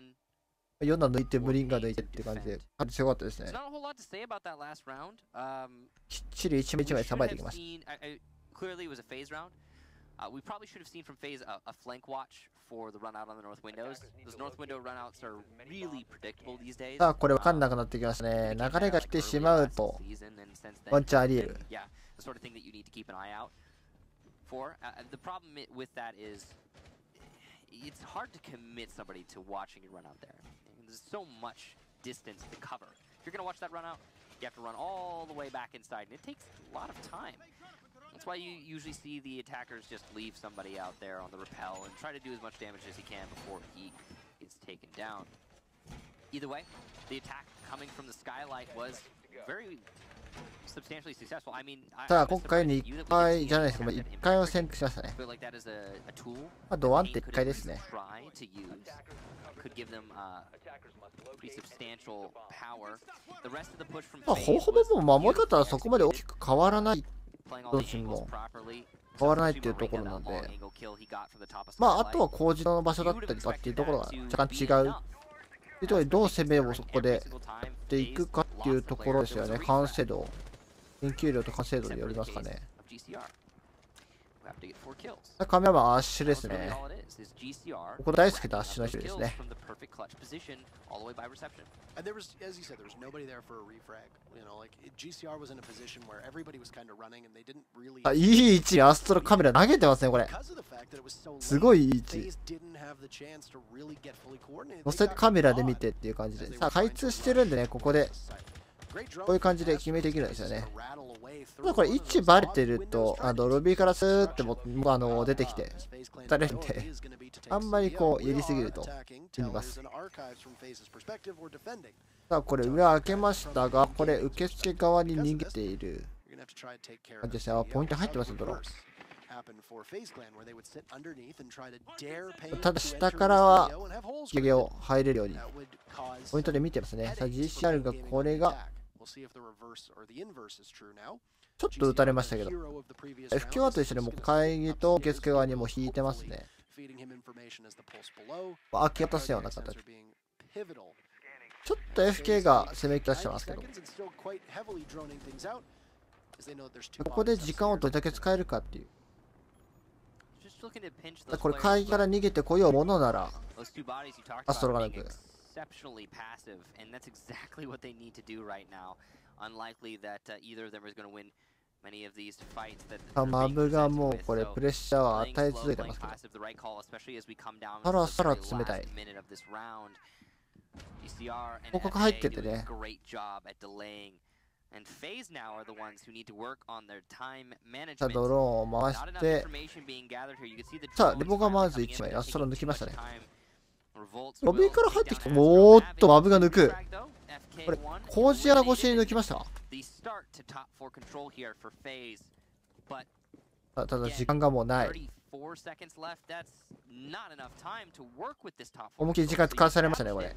ヨナ抜いて、ブリンガ抜いてって感じで、強かったですね。きっちり一枚一枚さばいてきました。We probably should have seen from FaZe a flank watch for the run out on the north windows. Those north window runouts are really predictable these days. さあ、これ分かんなくなってきましたね。流れが来てしまうと、ワンチャンあり得る。Yeah, the sort of thing that you need to keep an eye out for. The problem with that is it's hard to commit somebody to watching you run out there. There's so much distance to cover. If you're going to watch that run out, you have to run all the way back inside, and it takes a lot of time. That's why you usually see the attackers just leave somebody out there on the rappel and try to do as much damage as he can before he is taken down. Either way, the attack coming from the skylight was very substantially successful. I mean, さあ、今回に1回じゃないですか、1回を選択しましたね。ドワンって1回ですね。ほぼもう守り方はそこまで大きく変わらない。どっちも変わらないっていうところなんで、まああとは工事の場所だったりとかっていうところが若干違うっていうところで、どう攻めをそこでやっていくかっていうところですよね。完成度、研究量と完成度によりますかね。カメラマンアッシュですね。ここ大好きなアッシュの人ですね。And there was, as you said, there was nobody there for a refrag. You know, like GCR was in a position where everybody was kind of running and they didn't really. あ、いい位置にアストロカメラ投げてますね、これ。すごいいい位置。乗せてカメラで見てっていう感じで。さあ、開通してるんでね、ここで。こういう感じで決めていけるんですよね。ただこれ位置バレてると、ロビーからスーって出てきて、打たれるんで、あんまりこう、やりすぎると死にます。さあ、これ上開けましたが、これ受付側に逃げている感じですね。あ、ポイント入ってますね、ドローン。ただ下からは引き上げを入れるようにポイントで見てますね。さあ GCR がこれがちょっと打たれましたけど FQ1 と一緒でも会議と受付側にも引いてますね。開け渡すような形。ちょっと FK が攻め出してますけど、ここで時間をどれだけ使えるかっていう。これ会議から逃げてこようものならアストロが抜く。マブがもうこれプレッシャーを与え続けてますけど、さらさら冷たい。広告入っててね。さあドローンを回して、さあレボがまず1枚アストロ抜きましたね。ロビーから入ってきて、おーっとマブが抜く。これコージアラ越しに抜きました。ただ時間がもうない。思いっきり時間使わされましたねこれ。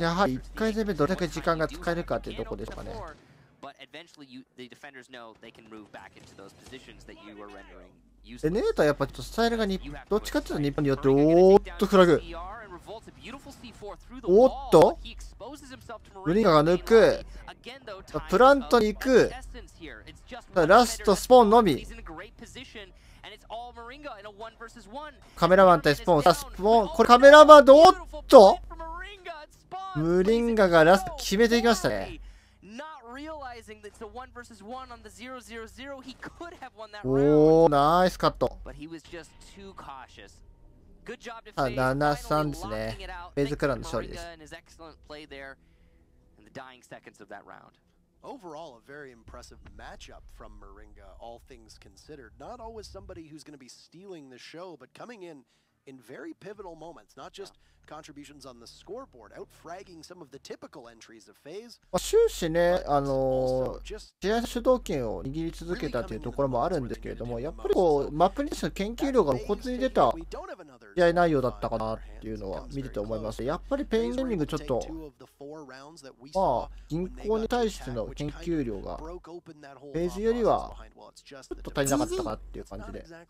やはり1回攻めどれだけ時間が使えるかっていうところでしょうかね。でネータはやっぱちょっとスタイルがどっちかっていうと日本によって、おーっとフラグ、おっとウリンガが抜く、プラントに行く、ラストスポーンのみ。カメラマン対スポーン、さあスポーン、これカメラマンで、おっとムリンガがラスト決めていきましたね。おー、ナイスカット。7-3ですね。フェイズクランの勝利です。Overall, a very impressive matchup from Moringa, all things considered. Not always somebody who's going to be stealing the show, but coming in very pivotal moments, not just contributions on the scoreboard, outfragging some of the typical entries of FaZe. 終始ね、試合主導権を握り続けたというところもあるんですけれども、やっぱりこうマップに対しての研究量が露骨に出た試合内容だったかなっていうのは見てて思います。やっぱりペインゲーミングちょっと、銀行に対しての研究量がフェーズよりはちょっと足りなかったかなっていう感じで、フェ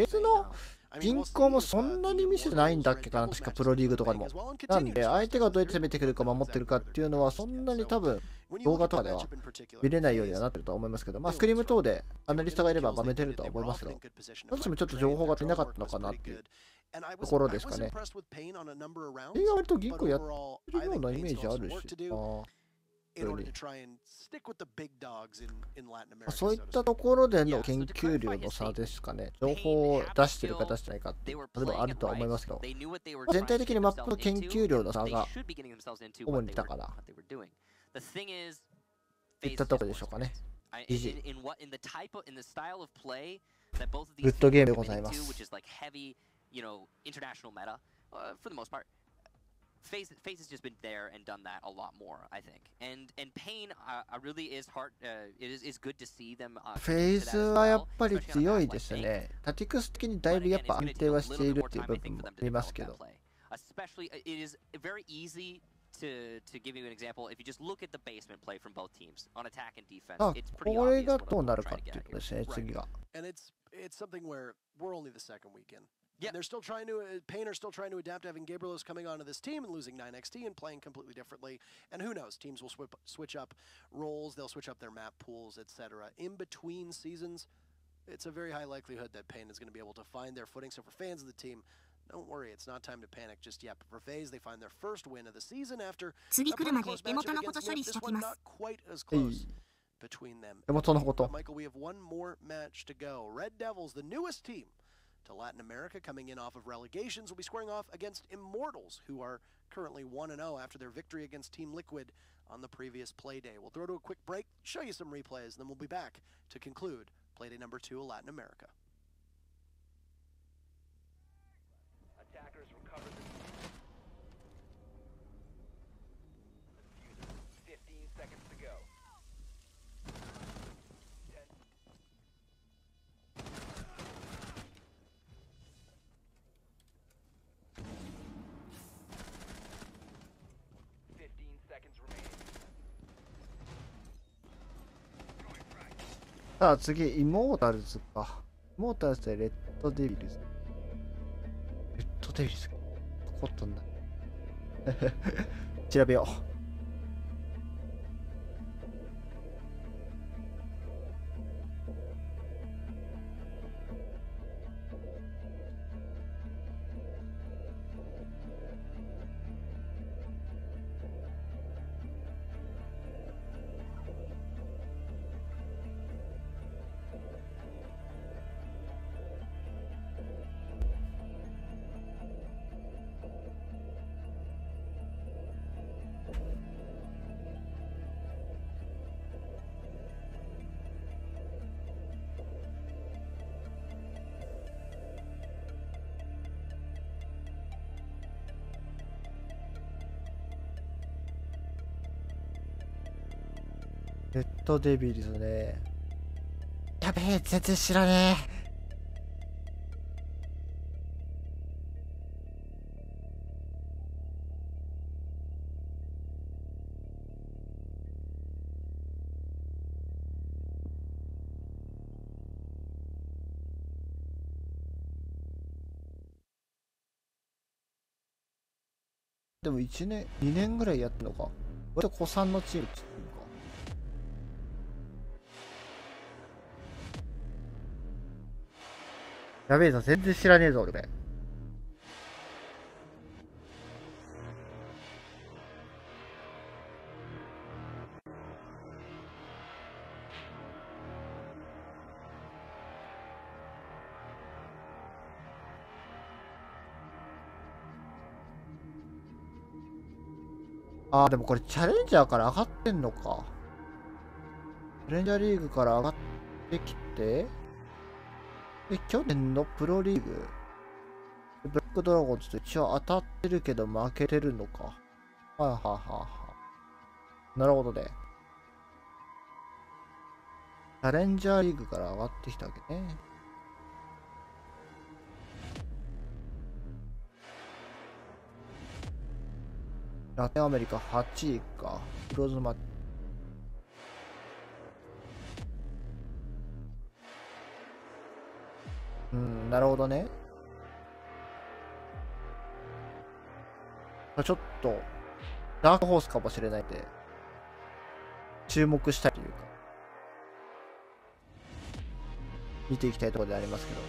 ーズの銀行もそんなに見せてないんだっけかな、確かプロリーグとかでも。なんで、相手がどうやって攻めてくるか守ってるかっていうのは、そんなに多分、動画とかでは見れないようにはなってるとは思いますけど、スクリーム等でアナリストがいればまめてるとは思いますけど、どうしてもちょっと情報が足りなかったのかなっていうところですかね。映画割と銀行やってるようなイメージあるし。そういったところでの研究量の差ですかね。情報を出してるか出してないかっていうのもあるとは思いますけど、全体的にマップの研究量の差が主に出たからいったところでしょうかね。GG。グッドゲームでございます。FaZe has just been there and done that a lot more, I think. And Pain really is hard. It is good to see them. フェイズはやっぱり強いですね。タティクス的にだいぶやっぱ安定はしているっていう部分もありますけど。Especially, it is very easy to give you an example. If you just look at the basement play from both teams on attack and defense, it's pretty obvious. これがどうなるかっていうことですね、次が。And it's something where we're only the second weekend. Yeah, they're still trying to, Pain are still trying to adapt to having Gabrielos coming onto this team and losing 9XT and playing completely differently. And who knows, teams will switch up roles, they'll switch up their map pools, etc. In between seasons, it's a very high likelihood that Pain is going to be able to find their footing. So for fans of the team, don't worry, it's not time to panic just yet. But for FaZe, they find their first win of the season after a pretty close matchup against Nip. This one not quite as close between them. But Michael, we have one more match to go. Red Devils, the newest team to Latin America, coming in off of relegations, will be squaring off against Immortals, who are currently 1-0 after their victory against Team Liquid on the previous play day. We'll throw to a quick break, show you some replays, and then we'll be back to conclude play day number 2 of Latin America. Attackers recovered the diffuser. 15 seconds to go. 10. 15 seconds remaining. さあ次、イモータルズか。イモータルズでレッドデビルズ。レッドデビルズどこったんだ調べよう。レッドデビルズね。やべえ、全然知らねえ。でも1年、2年ぐらいやってんのか。割と古参のチームっていうのか。やべえぞ、全然知らねえぞ、俺。ああ、でもこれチャレンジャーから上がってんのか。チャレンジャーリーグから上がってきて、去年のプロリーグ、ブラックドラゴンズと一応当たってるけど負けてるのか。はいはいはいはい。なるほどね。チャレンジャーリーグから上がってきたわけね。ラテンアメリカ8位か。クローズマッチ。なるほどね。ちょっと、ダークホースかもしれないんで、注目したいというか、見ていきたいところでありますけど。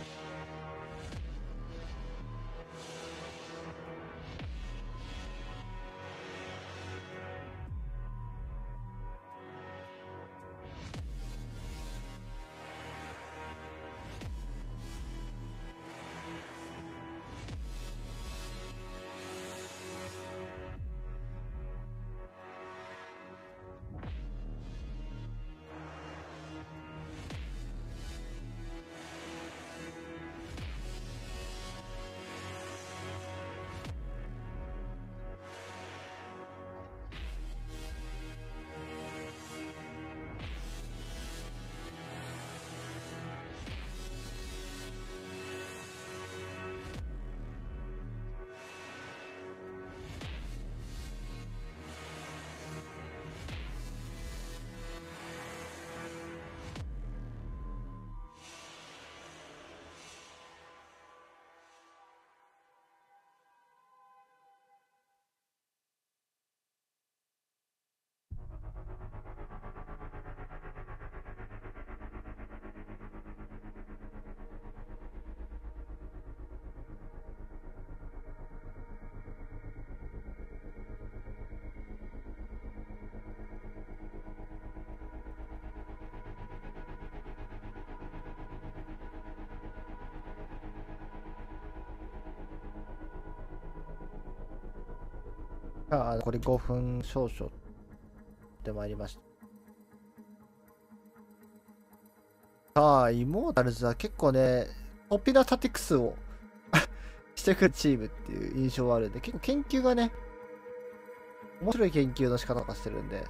これ5分少々で参りました。さあ、イモータルズは結構ね、トピラタティクスをしてくるチームっていう印象はあるんで、結構研究がね、面白い研究の仕方とかしてるんで。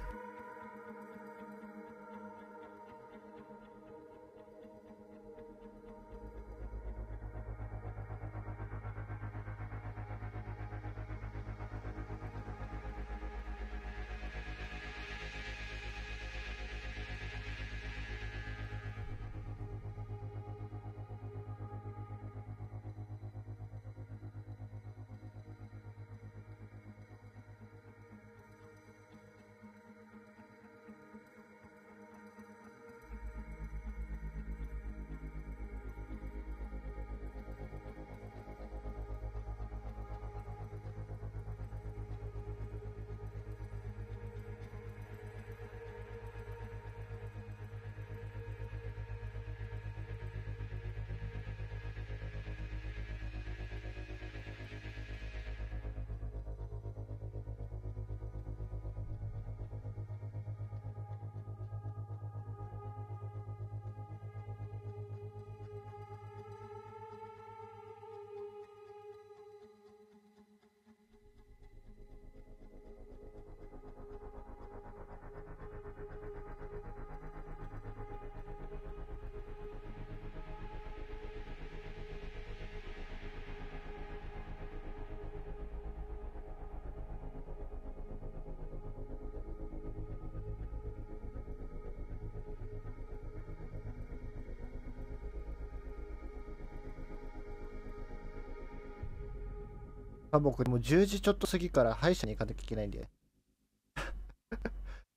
僕もう10時ちょっと過ぎから歯医者に行かなきゃいけないんで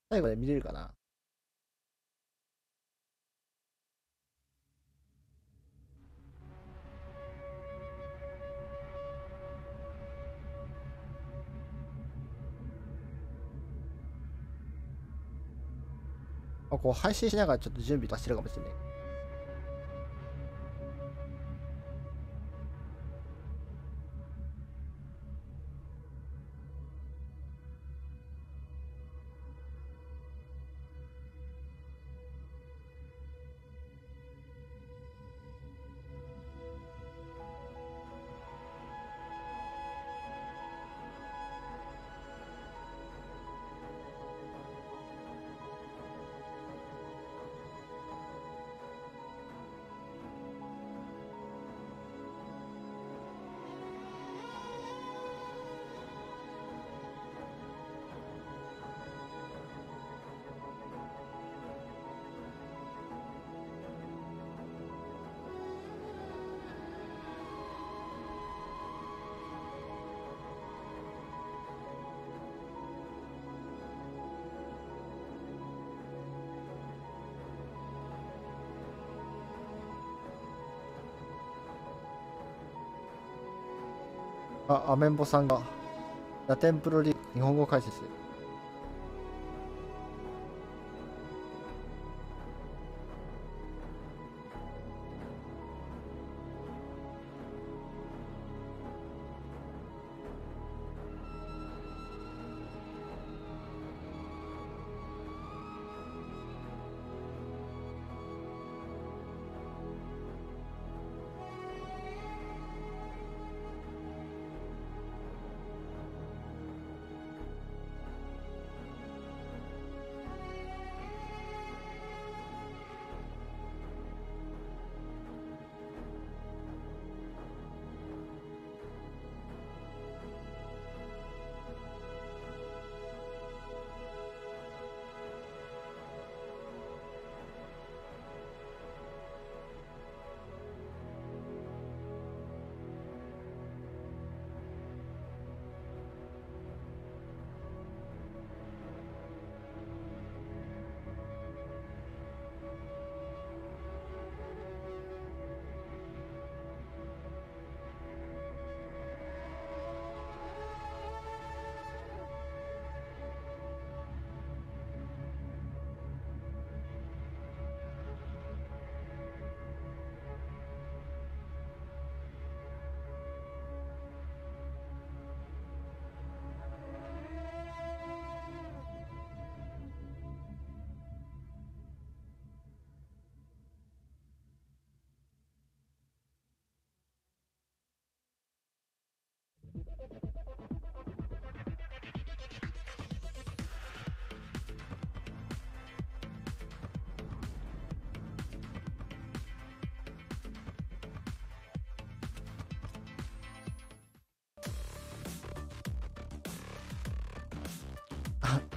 最後まで見れるかな。こう配信しながらちょっと準備とかしてるかもしれない。アメンボさんがラテンプロリーグ日本語解説。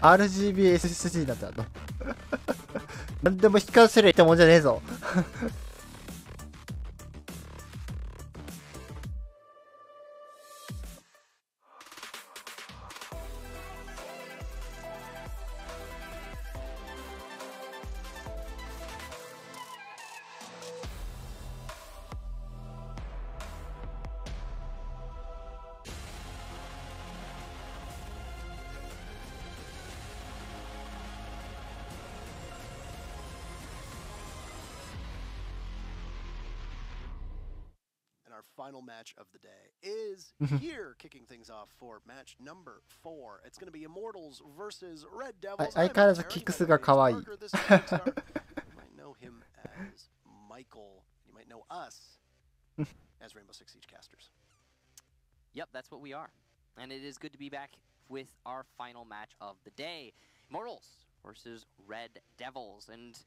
RGB SSD だったと。なんでも光らせりゃいいってもんじゃねえぞ。Our final match of the day is here, kicking things off for match number 4. It's going to be Immortals versus Red Devils. 相変わらずキックスが可愛い。You might know him as Michael. You might know us as Rainbow Six Siege casters. Yep, that's what we are. And it is good to be back with our final match of the day. Immortals versus Red Devils. And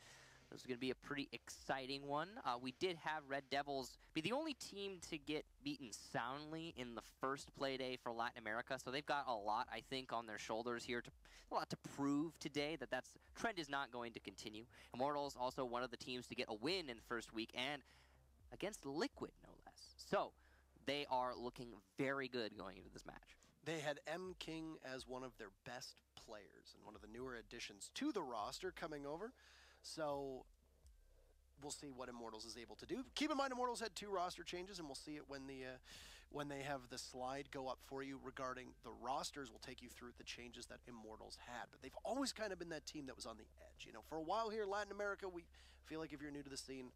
this is going to be a pretty exciting one. We did have Red Devils be the only team to get beaten soundly in the first play day for Latin America, so they've got a lot, I think, on their shoulders here, a lot to prove today that that trend is not going to continue. Immortals also one of the teams to get a win in the first week, and against Liquid, no less. So they are looking very good going into this match. They had M King as one of their best players and one of the newer additions to the roster coming over. So we'll see what Immortals is able to do. Keep in mind, Immortals had 2 roster changes, and we'll see it when they have the slide go up for you regarding the rosters. We'll take you through the changes that Immortals had. But they've always kind of been that team that was on the edge. You know, for a while here in Latin America, we feel like if you're new to the scene,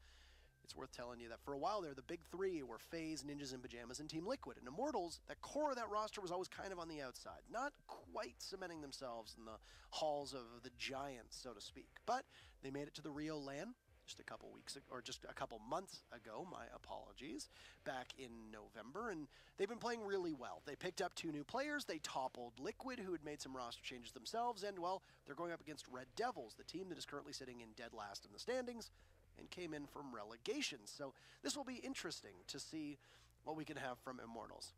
it's worth telling you that for a while there, the big 3 were FaZe, Ninjas in Pajamas, and Team Liquid. And Immortals, that core of that roster was always kind of on the outside, not quite cementing themselves in the halls of the giants, so to speak. But they made it to the Rio LAN just a couple weeks ago, or just a couple months ago, my apologies, back in November, and they've been playing really well. They picked up 2 new players, they toppled Liquid, who had made some roster changes themselves, and, well, they're going up against Red Devils, the team that is currently sitting in dead last in the standings, and came in from relegation. So this will be interesting to see what we can have from Immortals.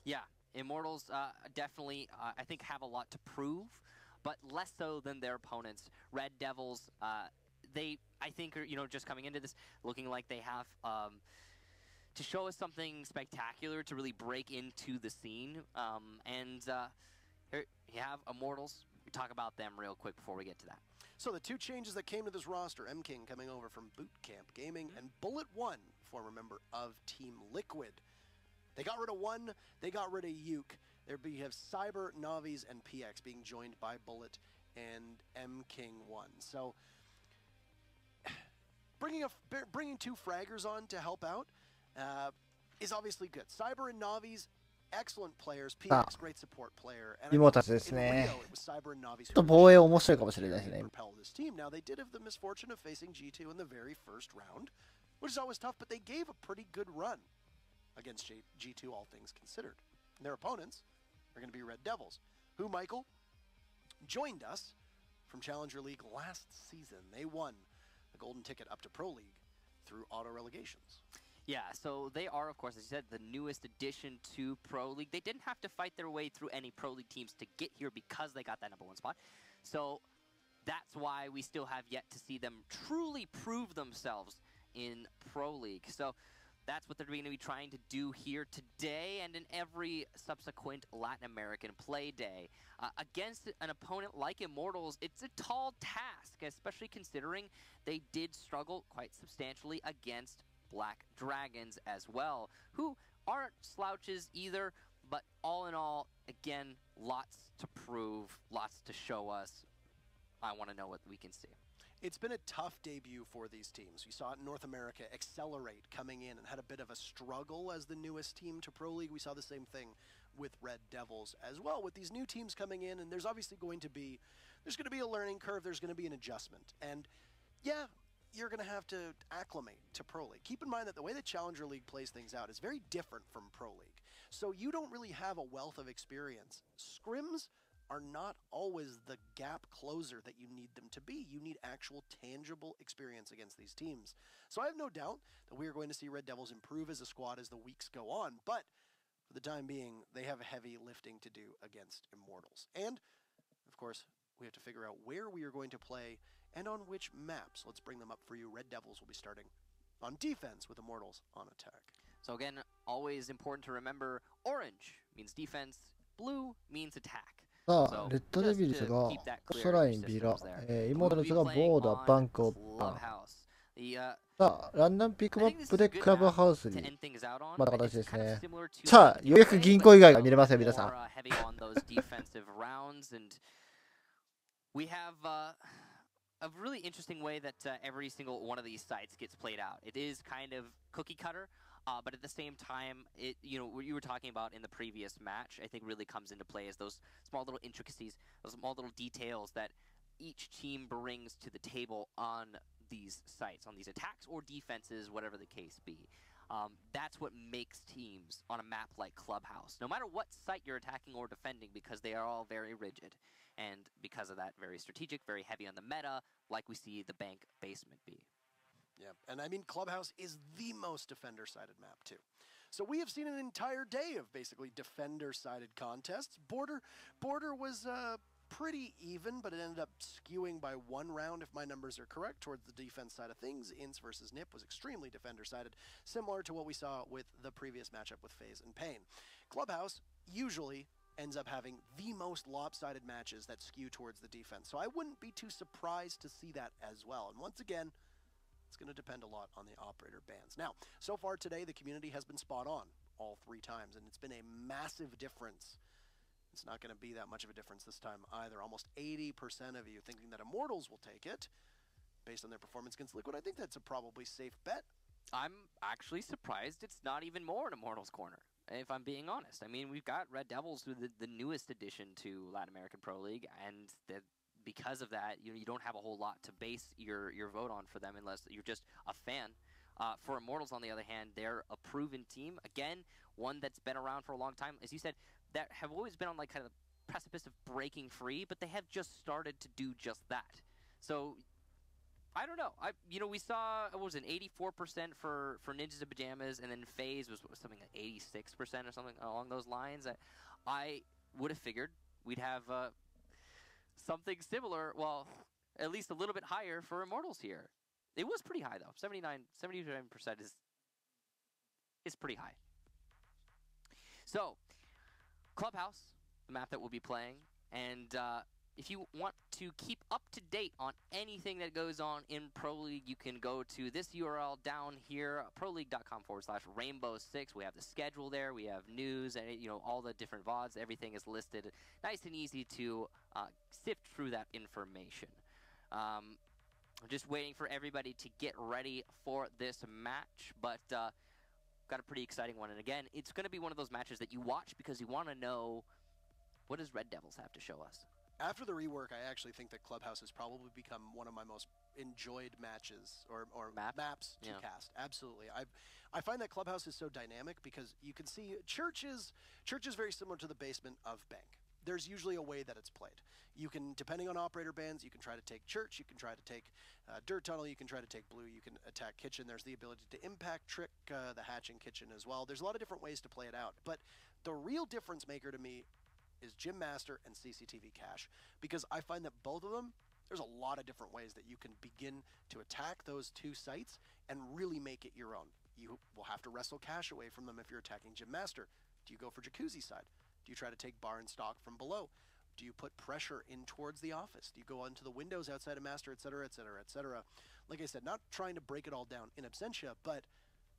Yeah, Immortals definitely, I think, have a lot to prove, but less so than their opponents. Red Devils, they, I think, are, you know, just coming into this looking like they have to show us something spectacular to really break into the scene. Here you have Immortals. We talk about them real quick before we get to that. So the 2 changes that came to this roster, M King coming over from Boot Camp Gaming, and Bullet One, former member of Team Liquid. They got rid of One, they got rid of Yuke. There we have Cyber, Navi's, and PX being joined by Bullet and M King 1. So bringing 2 fraggers on to help out is obviously good. Cyber and Navi's excellent players. PX great support player. And 妹たちですね。 it was Cyber and Navi's ちょっと防衛面白いかもしれないですね。 propel this team. Now they did have the misfortune of facing G2 in the very first round, which is always tough, but they gave a pretty good run against G2, all things considered. And their opponents are going to be Red Devils, who, Michael, joined us from Challenger League last season. They won the golden ticket up to Pro League through auto relegations. Yeah, so they are, of course, as you said, the newest addition to Pro League. They didn't have to fight their way through any Pro League teams to get here because they got that #1 spot. So that's why we still have yet to see them truly prove themselves in Pro League. So that's what they're going to be trying to do here today and in every subsequent Latin American play day. Against an opponent like Immortals, it's a tall task, especially considering they did struggle quite substantially against Black Dragons as well, who aren't slouches either, but all in all, again, lots to prove, lots to show us. I want to know what we can see. It's been a tough debut for these teams. We saw it in North America accelerate coming in and had a bit of a struggle as the newest team to Pro League. We saw the same thing with Red Devils as well. With these new teams coming in, and there's obviously going to be a learning curve, there's going to be an adjustment. And yeah, you're going to have to acclimate to Pro League. Keep in mind that the way that Challenger League plays things out is very different from Pro League. So you don't really have a wealth of experience. Scrims are not always the gap closer that you need them to be. You need actual tangible experience against these teams. So I have no doubt that we are going to see Red Devils improve as a squad as the weeks go on, but for the time being, they have heavy lifting to do against Immortals. And, of of course, we have to figure out where we are going to play and on which maps. Let's bring them up for you. Red Devils will be starting on defense with Immortals on attack. So again, always important to remember, orange means defense, blue means attack. さあ、レッドデビルズが空ラインビラ、イモータルズがボーダー、バンクオッパー。さあ、ランダムピックアップでクラブハウスにまた形ですね。さあ、ようやく銀行以外が見れますよ、皆さん。We have a really interesting way that every single one of these sites gets played out. It is kind of cookie cutter, but at the same time, what you were talking about in the previous match, I think really comes into play is those small little intricacies, those small little details that each team brings to the table on these sites, on these attacks or defenses, whatever the case be. That's what makes teams on a map like Clubhouse, no matter what site you're attacking or defending, because they are all very rigid. And because of that, very strategic, very heavy on the meta, like we see the bank basement be. Yeah, and I mean, Clubhouse is the most defender-sided map, too. So we have seen an entire day of basically defender-sided contests. Border was pretty even, but it ended up skewing by 1 round, if my numbers are correct, towards the defense side of things. Ince versus Nip was extremely defender-sided, similar to what we saw with the previous matchup with FaZe and Pain. Clubhouse usually ends up having the most lopsided matches that skew towards the defense. So I wouldn't be too surprised to see that as well. And once again, it's going to depend a lot on the operator bans. Now, so far today, the community has been spot on all 3 times, and it's been a massive difference. It's not going to be that much of a difference this time either. Almost 80% of you thinking that Immortals will take it based on their performance against Liquid. I think that's a probably safe bet. I'm actually surprised it's not even more in Immortals' corner, if I'm being honest. I mean, we've got Red Devils, who the newest addition to Latin American Pro League, and because of that, you don't have a whole lot to base your vote on for them unless you're just a fan. For Immortals, on the other hand, they're a proven team. Again, one that's been around for a long time. As you said, that have always been on like kind of the precipice of breaking free, but they have just started to do just that. So I don't know. We saw, what was it, 84% for Ninjas in Pajamas, and then FaZe was something like 86% or something along those lines. I would have figured we'd have something similar, well, at least a little bit higher for Immortals here. It was pretty high, though. 79% is pretty high. So, Clubhouse, the map that we'll be playing, and if you want to keep up to date on anything that goes on in Pro League, you can go to this URL down here, proleague.com/rainbow6. We have the schedule there. We have news and all the different VODs. Everything is listed. Nice and easy to sift through that information. I'm just waiting for everybody to get ready for this match, but got a pretty exciting one. And again, it's going to be one of those matches that you watch because you want to know, what does Red Devils have to show us? After the rework, I actually think that Clubhouse has probably become one of my most enjoyed matches or maps to cast. Absolutely. I find that Clubhouse is so dynamic because you can see Church is very similar to the basement of Bank. There's usually a way that it's played. You can, depending on operator bans, you can try to take Church, you can try to take Dirt Tunnel, you can try to take Blue, you can attack Kitchen. There's the ability to impact trick the hatching Kitchen as well. There's a lot of different ways to play it out. But the real difference maker to me is Gym Master and CCTV Cache, because I find that both of them, there's a lot of different ways that you can begin to attack those 2 sites and really make it your own. You will have to wrestle Cache away from them if you're attacking Gym Master. Do you go for Jacuzzi side? Do you try to take bar and stock from below? Do you put pressure in towards the office? Do you go onto the windows outside of Master, etc., etc., etc.? Like I said, not trying to break it all down in absentia, but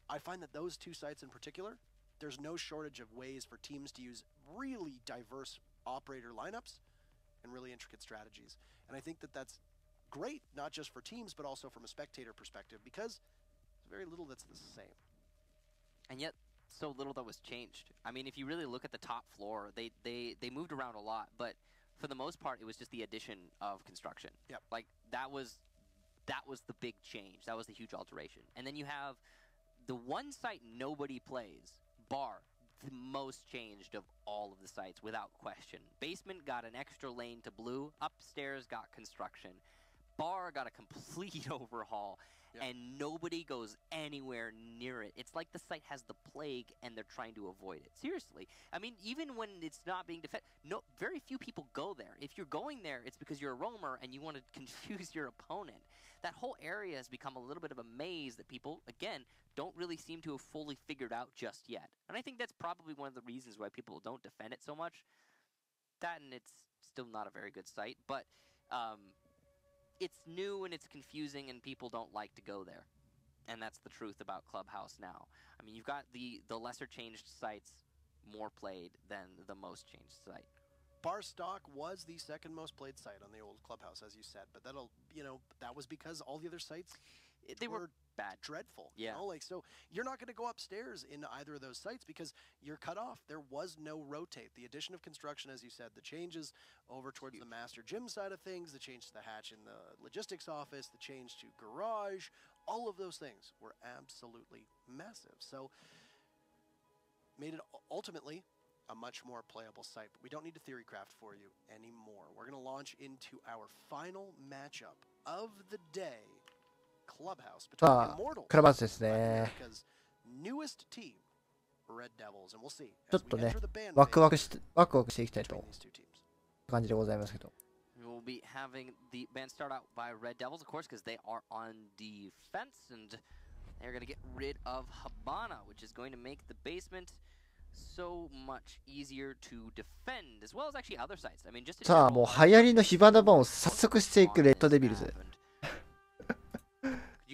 I find that those 2 sites in particular, there's no shortage of ways for teams to use really diverse operator lineups and really intricate strategies. And I think that that's great, not just for teams, but also from a spectator perspective, because there's very little that's the same. And yet, so little that was changed. I mean, if you really look at the top floor, they moved around a lot, but for the most part, it was just the addition of construction. Yep. Like, that was the big change. That was the huge alteration. And then you have the one site nobody plays, Bar, the most changed of all of the sites, without question. Basement got an extra lane to Blue. Upstairs got construction. Bar got a complete overhaul. and nobody goes anywhere near it. It's like the site has the plague and they're trying to avoid it. Seriously. I mean, even when it's not being defended, no, very few people go there. If you're going there, it's because you're a roamer and you want to confuse your opponent. That whole area has become a little bit of a maze that people, again, don't really seem to have fully figured out just yet. And I think that's probably one of the reasons why people don't defend it so much. That, and it's still not a very good site, but it's new and it's confusing and people don't like to go there. And that's the truth about Clubhouse now. I mean, you've got the lesser changed sites more played than the most changed site. Barstock was the second most played site on the old Clubhouse, as you said, but that'll, that was because all the other sites, they were bad, dreadful. Yeah. So you're not going to go upstairs in either of those sites because you're cut off. There was no rotate. The addition of construction, as you said, the changes over towards the master gym side of things, the change to the hatch in the logistics office, the change to garage, all of those things were absolutely massive. So made it ultimately a much more playable site, but we don't need to theory craft for you anymore. We're going to launch into our final matchup of the day. Clubhouse between Immortals クラブハウスですね。 newest team, Red Devils, and we'll see. ちょっとね、ワクワクしていきたいと感じでございますけど。We'll be having the band start out by Red Devils, of course, because they are on defense, and they're going to get rid of Habana, which is going to make the basement so much easier to defend, as well as actually other sites. I mean, just さあ、もう流行りの火花番を早速していくレッドデビルズ。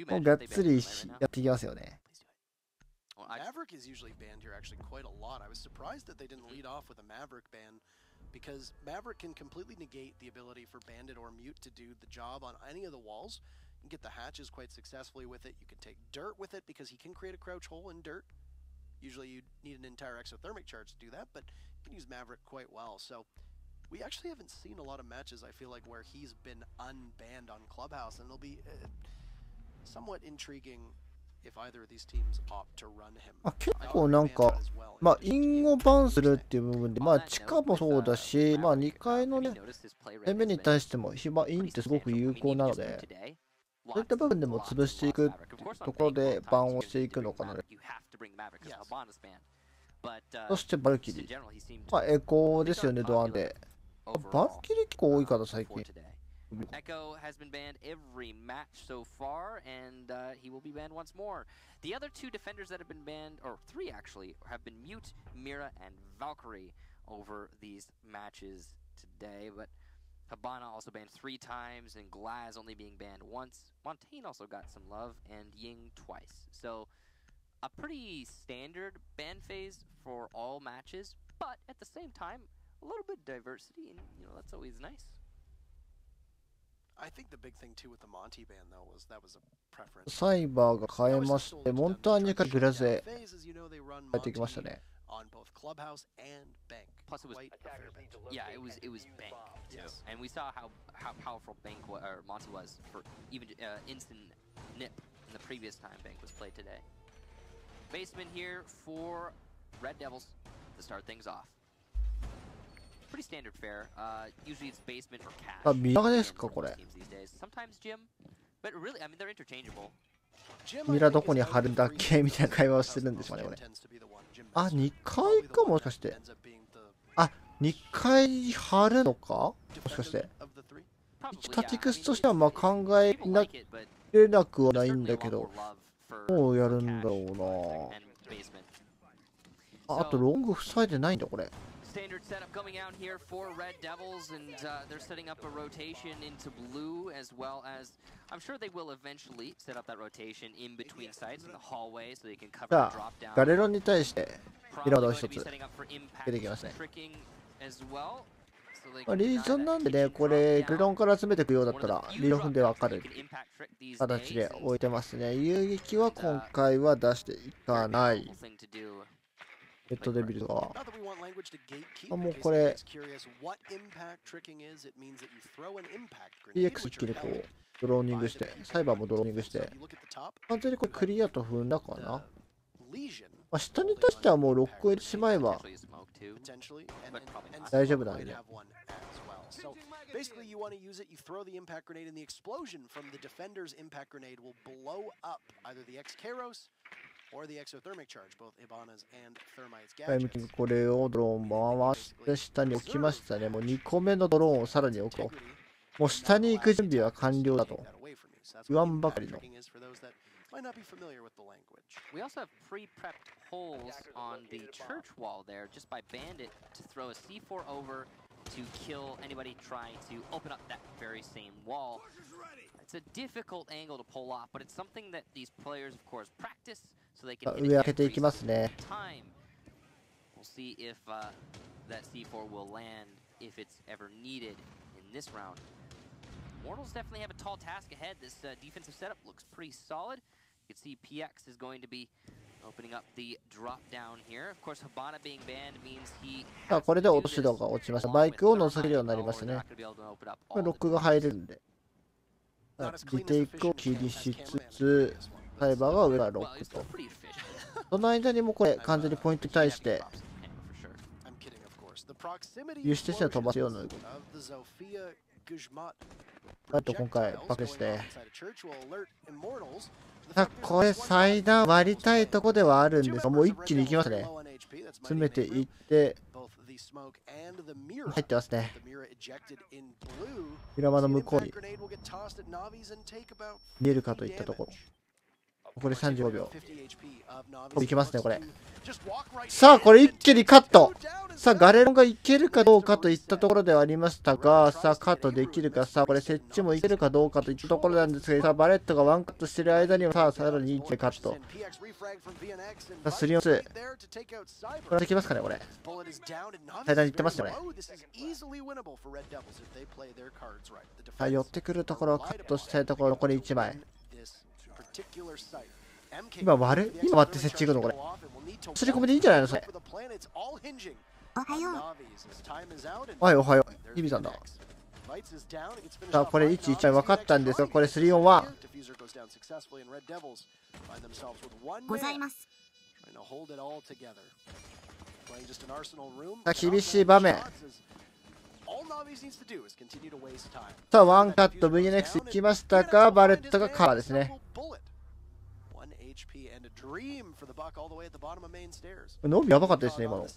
もうがっつりやっていきますよね。Maverick is usually banned here actually quite a lot. I was surprised that they didn't lead off with a Maverick ban because Maverick can completely negate the ability for Bandit or Mute to do the job on any of the walls. You can get the hatches quite successfully with it. You can take dirt with it because he can create a crouch hole in dirt. Usually you need an entire exothermic charge to do that, but you can use Maverick quite well. So we actually haven't seen a lot of matches, I feel like, where he's been unbanned on Clubhouse, and it'll be somewhat intriguing if either of these teams opt to run him. 結構なんか、インをバンするっていう部分で、地下もそうだし、2階のね、攻めに対してもインってすごく有効なので、そういった部分でも潰していくところでバンをしていくのかな。そしてバルキリー。エコーですよね、ドアンで。バルキリー結構多いから最近。Echo has been banned every match so far, and he will be banned once more. The other two defenders that have been banned, or three actually, have been Mute, Mira, and Valkyrie over these matches today. But Habana also banned 3 times, and Glaz only being banned once. Montaigne also got some love, and Ying twice. So a pretty standard ban phase for all matches, but at the same time, a little bit of diversity, and that's always nice. I think the big thing too with the Monty ban though was that was a preference. サイバーが変えまして、モンターニュからグラズへ変えてきましたね。On both Clubhouse and Bank. Plus it was yeah, it was Bank too. And we saw how powerful Bank or Monty was for even instant nip in the previous time Bank was played today. Basement here for Red Devils to start things off. Pretty standard fare. Usually it's basement or cash. ミラですかこれ。 Sometimes gym, but really, I mean they're interchangeable. ミラどこに貼るんだっけみたいな会話をしてるんでしょうね、これ。2階かもしかして。2階貼るのかもしかして。スタティクスとしては考えれなくはないんだけど、どうやるんだろうな。あとロング塞いでないんだ、これ。Standard setup coming out here for Red Devils, and they're setting up a rotation into blue, as well as I'm sure they will eventually set up that rotation in between sites in the hallway so they can cover the drop down. ガレロンに対してリロードを一つ出てきますね。リージョンなんでね、これガレロンから詰めていくようだったらリローンで分かる形で置いてますね。遊撃は今回は出していかない。レッドデビルがもうこれ EX 一気にこうドローニングしてサイバーもドローニングして完全にこれクリアと踏んだかな。下に対してはもうロックを入れてしまえば大丈夫なんで。So basically, you want to use it. You throw the impact grenade, and the explosion from the defender's impact grenade will blow up either the X-Kairos or the exothermic charge, both Ibanas and Thermite's gadgets. これをドローン回して下に置きましたね。もう2個目のドローンをさらに置くと。もう下に行く準備は完了だと言わんばかりの。We also have pre-prepped holes on the church wall there, just by Bandit to throw a C4 over to kill anybody trying to open up that very same wall. It's a difficult angle to pull off, but it's something that these players, of course, practice so they can hit it every time. We'll see if that C4 will land if it's ever needed in this round. Mortals definitely have a tall task ahead. This defensive setup looks pretty solid. You can see PX is going to be opening up the drop down here. Of course, Habana being banned means he これで落とし度が落ちました。バイクを乗せるようになりましたね。これロックが入れるんで。リテイクを切りしつつ、サイバーが上からロックと。その間にもこれ完全にポイントに対して輸出して飛ばすような動き。あと今回バックして。さあこれ祭壇割りたいとこではあるんですが、もう一気に行きますね。詰めていって入ってますね。平間の向こうに見えるかといったところ。残り35秒。いきますねこれ。さあこれ一気にカット。さあガレロンがいけるかどうかといったところではありましたが、さあカットできるか。さあこれ設置もいけるかどうかといったところなんですが、さあバレットがワンカットしてる間にさあさらに1カット。さあ3-4-2。これできますかねこれ。階段に行ってますよね。さあ寄ってくるところをカットしたいところ、残り1枚。今割って設置いくのこれ。すり込みでいいんじゃないのそれ。おはようおはよう。日比さんだ。さあこれ1、1枚分かったんですが、これ3-4-1。ございます。さあ厳しい場面。さあワンカット VNX 行きましたが、バレットがカラーですね。ノビやばかったですね今の。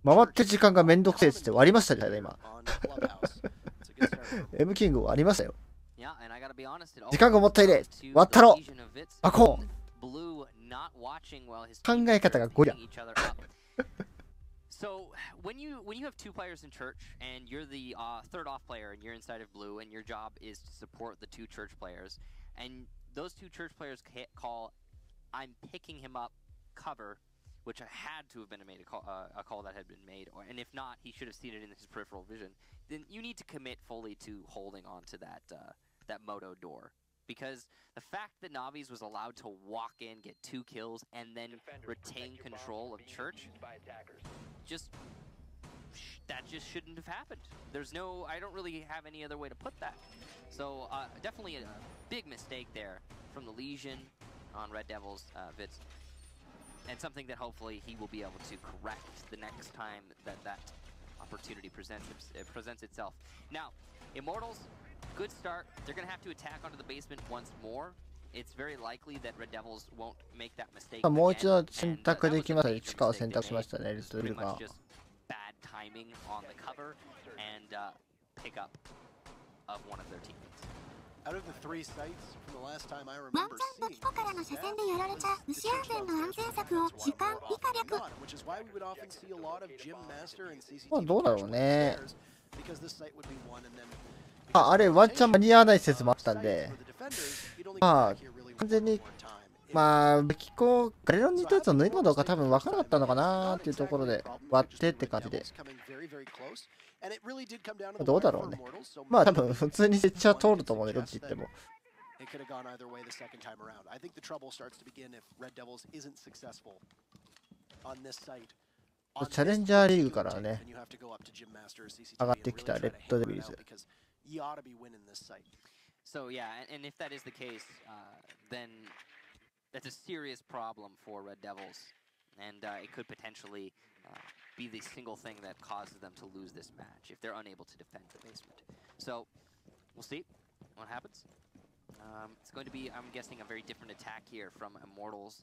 回ってる時間がめんどくせえっつって割りましたね今。M キング割りましたよ。時間がもったいねえ。割ったろ。あこう。考え方がゴリラ。So when you have two players in church and you're the third off player and you're inside of blue and your job is to support the two church players and those two church players call I'm picking him up cover, which had to have been a call that had been made, and if not he should have seen it in his peripheral vision, then you need to commit fully to holding on to that moto door. Because the fact that Navi's was allowed to walk in, get 2 kills, and then retain control of Church, that just shouldn't have happened. I don't really have any other way to put that. So definitely a big mistake there from the Legion on Red Devils, Vitz. And something that hopefully he will be able to correct the next time that opportunity presents itself. Now, Immortals, good start. They're going to have to attack onto the basement once more. It's very likely that Red Devils won't make that mistake again. もう一度選択できますね。地下を選択しましたね。リストルが。Bad timing on the cover and pick up of one of their teammates. Out of the 3 sites from the last time I ワン remember チャンとキコからの車線でやられちゃ無視安全の安全策を主観以下略。which is why we would often see a lot of Gym Master and CCTV まあどうだろうね。 because this site would be one and then あれワンチャン間に合わない説もあったんで、まあ完全にまあキコガレロンにいたやつを抜いたかどうか多分分からなかったのかなーっていうところで割ってって感じで、どうだろうね。まあ多分普通に設置は通ると思うね、どっち行っても。It could have gone either way the second time around. I think the trouble starts to begin if Red Devils isn't successful on this site. チャレンジャーリーグからね上がってきたレッドデビルズ。 You ought to be winning this site. So yeah, and if that is the case, then that's a serious problem for Red Devils. and it could potentially be the single thing that causes them to lose this match if they're unable to defend the basement. So we'll see what happens. It's going to be, I'm guessing, a very different attack here from Immortals.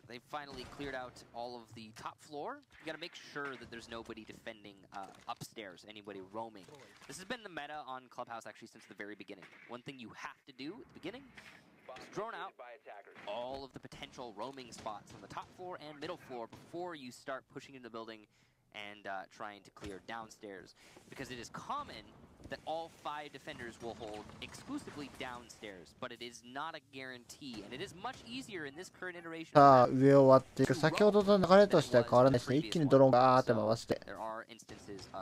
They've finally cleared out all of the top floor. You got to make sure that there's nobody defending upstairs, anybody roaming. This has been the meta on Clubhouse actually since the very beginning. One thing you have to do at the beginning is drone out all of the potential roaming spots on the top floor and middle floor before you start pushing into the building and trying to clear downstairs. Because it is common that all 5 defenders will hold exclusively downstairs, but it is not a guarantee, and it is much easier in this current iteration. さあ、上を割っていく。先ほどと流れとしては変わらないですね。一気にドローンガーって回して、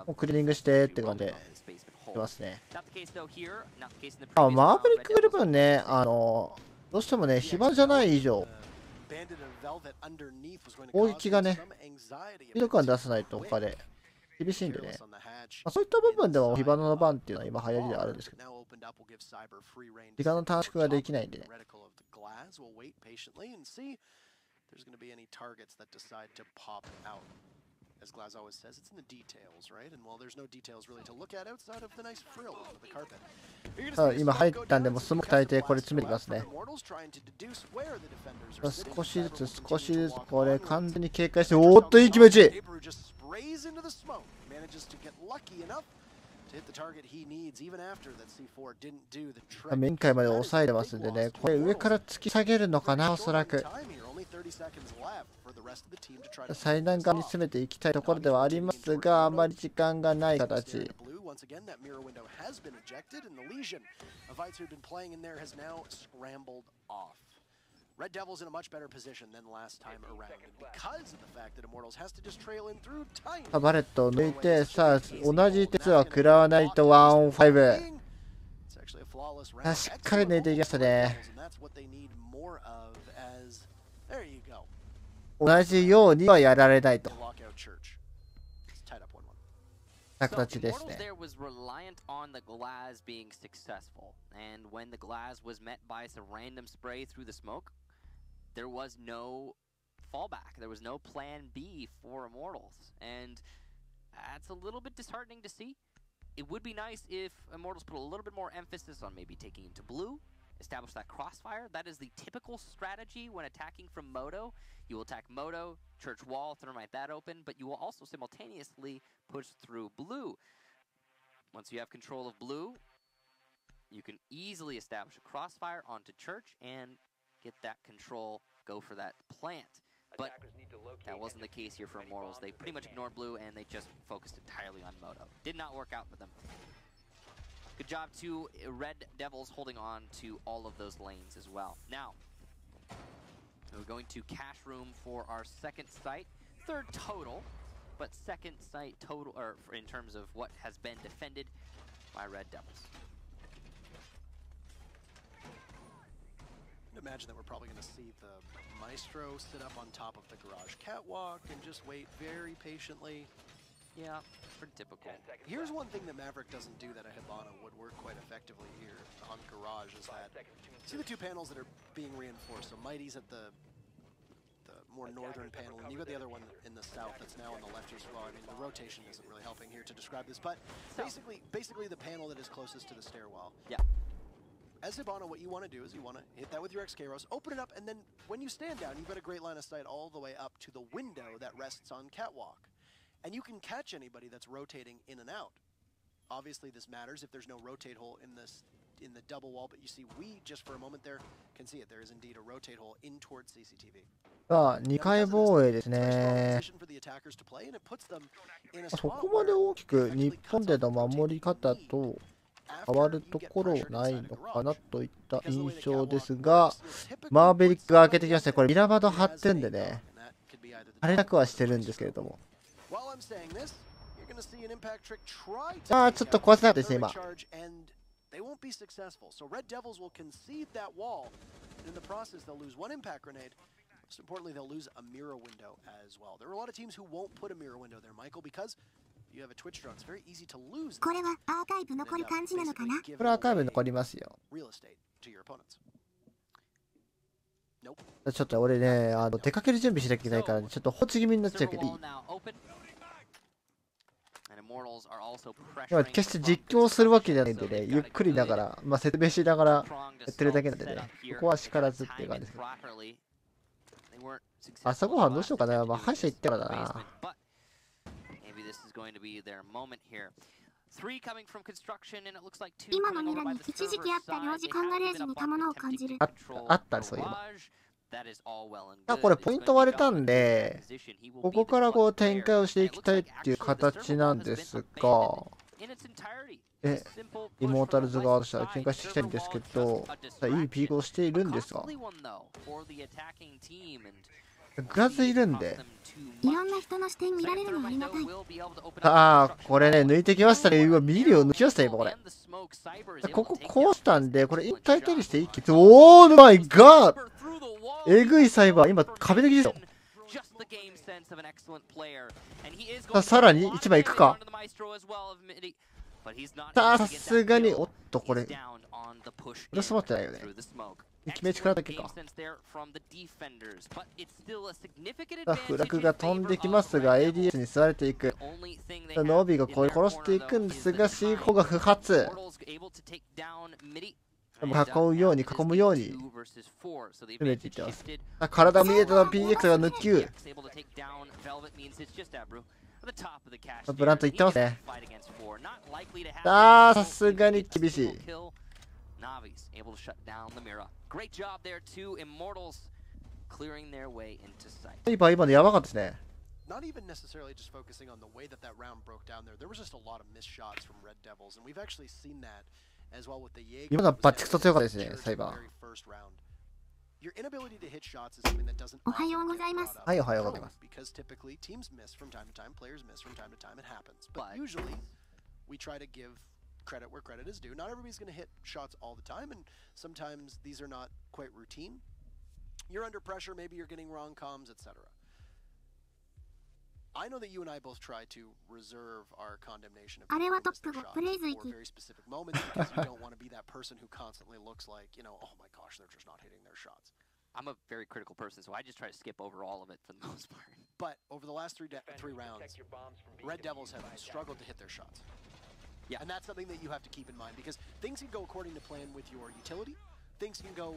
もうクリーニングしてって感じでいますね。あ、マーヴェリックグループね、どうしてもね、非番じゃない以上、攻撃がね、スピード感出さないと他で厳しいんでね。そういった部分でも非番の番っていうのは今流行りではあるんですけど、時間の短縮ができないんでね。As Glaz always says, it's in the details, right? And while there's no details really to look at outside of the nice frill of the carpet. 今入ったんで、もうスモーク大抵これ詰めてますね。少しずつ少しずつこれ完全に警戒して、おーっといい気持ちいい。面会まで抑えてますんでね、これ上から突き下げるのかな、おそらく。最難関に攻めていきたいところではありますが、あまり時間がない形。Red Devils in a much better position than last time around. Because of the fact that Immortals has to just trail in through time. バレットを抜いて、さあ、同じ鉄は食らわないとワンオン5。しっかり抜いていきましたね。同じようにはやられないと。形ですね。There was reliant on the Glaz being successful, and when the Glaz was met by some random spray through the smoke, there was no fallback. There was no plan B for Immortals, and that's a little bit disheartening to see. It would be nice if Immortals put a little bit more emphasis on maybe taking into blue, establish that crossfire. That is the typical strategy when attacking from Moto. You will attack Moto, church wall, thermite that open, but you will also simultaneously push through blue. Once you have control of blue, you can easily establish a crossfire onto church and get that control, go for that plant. But that wasn't the case here for Immortals. They pretty much ignored blue and they just focused entirely on Moto. Did not work out for them. Good job to Red Devils holding on to all of those lanes as well. Now, we're going to cash room for our second site. Third total, but second site total, or in terms of what has been defended by Red Devils. Imagine that we're probably going to see the Maestro sit up on top of the garage catwalk and just wait very patiently. Yeah, pretty typical. Here's one thing that Maverick doesn't do that a Hibana would work quite effectively here on Garage is that, see the 2 panels that are being reinforced. So Mighty's at the more northern panel, and you got the other one in the south that's now on the left as well. I mean, the rotation isn't really helping here to describe this, but basically the panel that is closest to the stairwell. Yeah. As Hibana, what you want to do is you want to hit that with your XK-Ros, open it up, and then when you stand down, you've got a great line of sight all the way up to the window that rests on Catwalk. And you can catch anybody that's rotating in and out. Obviously, this matters if there's no rotate hole in the double wall, but you see, we just for a moment there can see it. There is indeed a rotate hole in towards CCTV. さあ、2回防衛ですね。そこまで大きく日本での守り方と変わるところないのかなといった印象ですが、マーベリックが開けてきましたね。これミラーバード張ってんでね、あれなくはしてるんですけれども。ああ、ちょっと壊せなかったですね、今。They won't be successful. So Red Devils will concede that wall, and in the process they'll lose 1 impact grenade. Most importantly, they'll lose a mirror window as well. There are a lot of teams who won't put a mirror window there, Michael, because you have a Twitch drone. It's very easy to lose. これはアーカイブ残る感じなのかな？これはアーカイブ残りますよ。Real estate to your opponents. ちょっと俺ね、出かける準備しなきゃいけないから、ちょっと放置気味になっちゃうけどいい？今決して実況するわけじゃないんでね、ゆっくりながら、まあ説明しながらやってるだけなんでね、ここは叱らずっていう感じですけど。朝ごはんどうしようかな。まあ歯医者行ってからだな。今のミラに一時期あった領事館ガレージに似たものを感じる。あったね、そういえば。これポイント割れたんで、ここからこう展開をしていきたいっていう形なんですが、イモータルズ側としては展開していきたいんですけど、いいピークをしているんですが、グラズいるんで、いろんな人の視点見られるのありがたい。ああ、これね、抜いてきましたね。うわ、ミリを抜きましたよ、今これ。こここうしたんで、これ一回手にして一気に。オーマイガー！えぐいサイバー、今壁抜きですよ。さらに1枚いくか。さすがに、おっと、これ、クロス持ってないよね。決め力だけか。フラグが飛んできますが、ADS に吸われていく。ノビがこれ殺していくんですが、C4が不発。囲うように、囲むように、攻めていってます。体見えたの PX が抜きゅう。ブラントいってますね。さすがに厳しい。今のやばかったですね。Not even necessarily just focusing on the way that that round broke down there. There was just a lot of missed shots from Red Devils, and we've actually seen that as well with the Jaeger. 今のはバチクソ強かったですね、サイバー。Your inability to hit shots is something that doesn't. おはようございます。はい、おはようございます。Because typically teams miss from time to time, players miss from time to time. It happens, but usually we try to give credit where credit is due. Not everybody's going to hit shots all the time, and sometimes these are not quite routine. You're under pressure, maybe you're getting wrong comms, etc. I know that you and I both try to reserve our condemnation of people for very specific moments because you don't want to be that person who constantly looks like, you know, oh my gosh, they're just not hitting their shots. I'm a very critical person, so I just try to skip over all of it for the most part. But over the last three rounds, Red Devils have struggled to hit their shots. Yeah. And that's something that you have to keep in mind because things can go according to plan with your utility. Things can go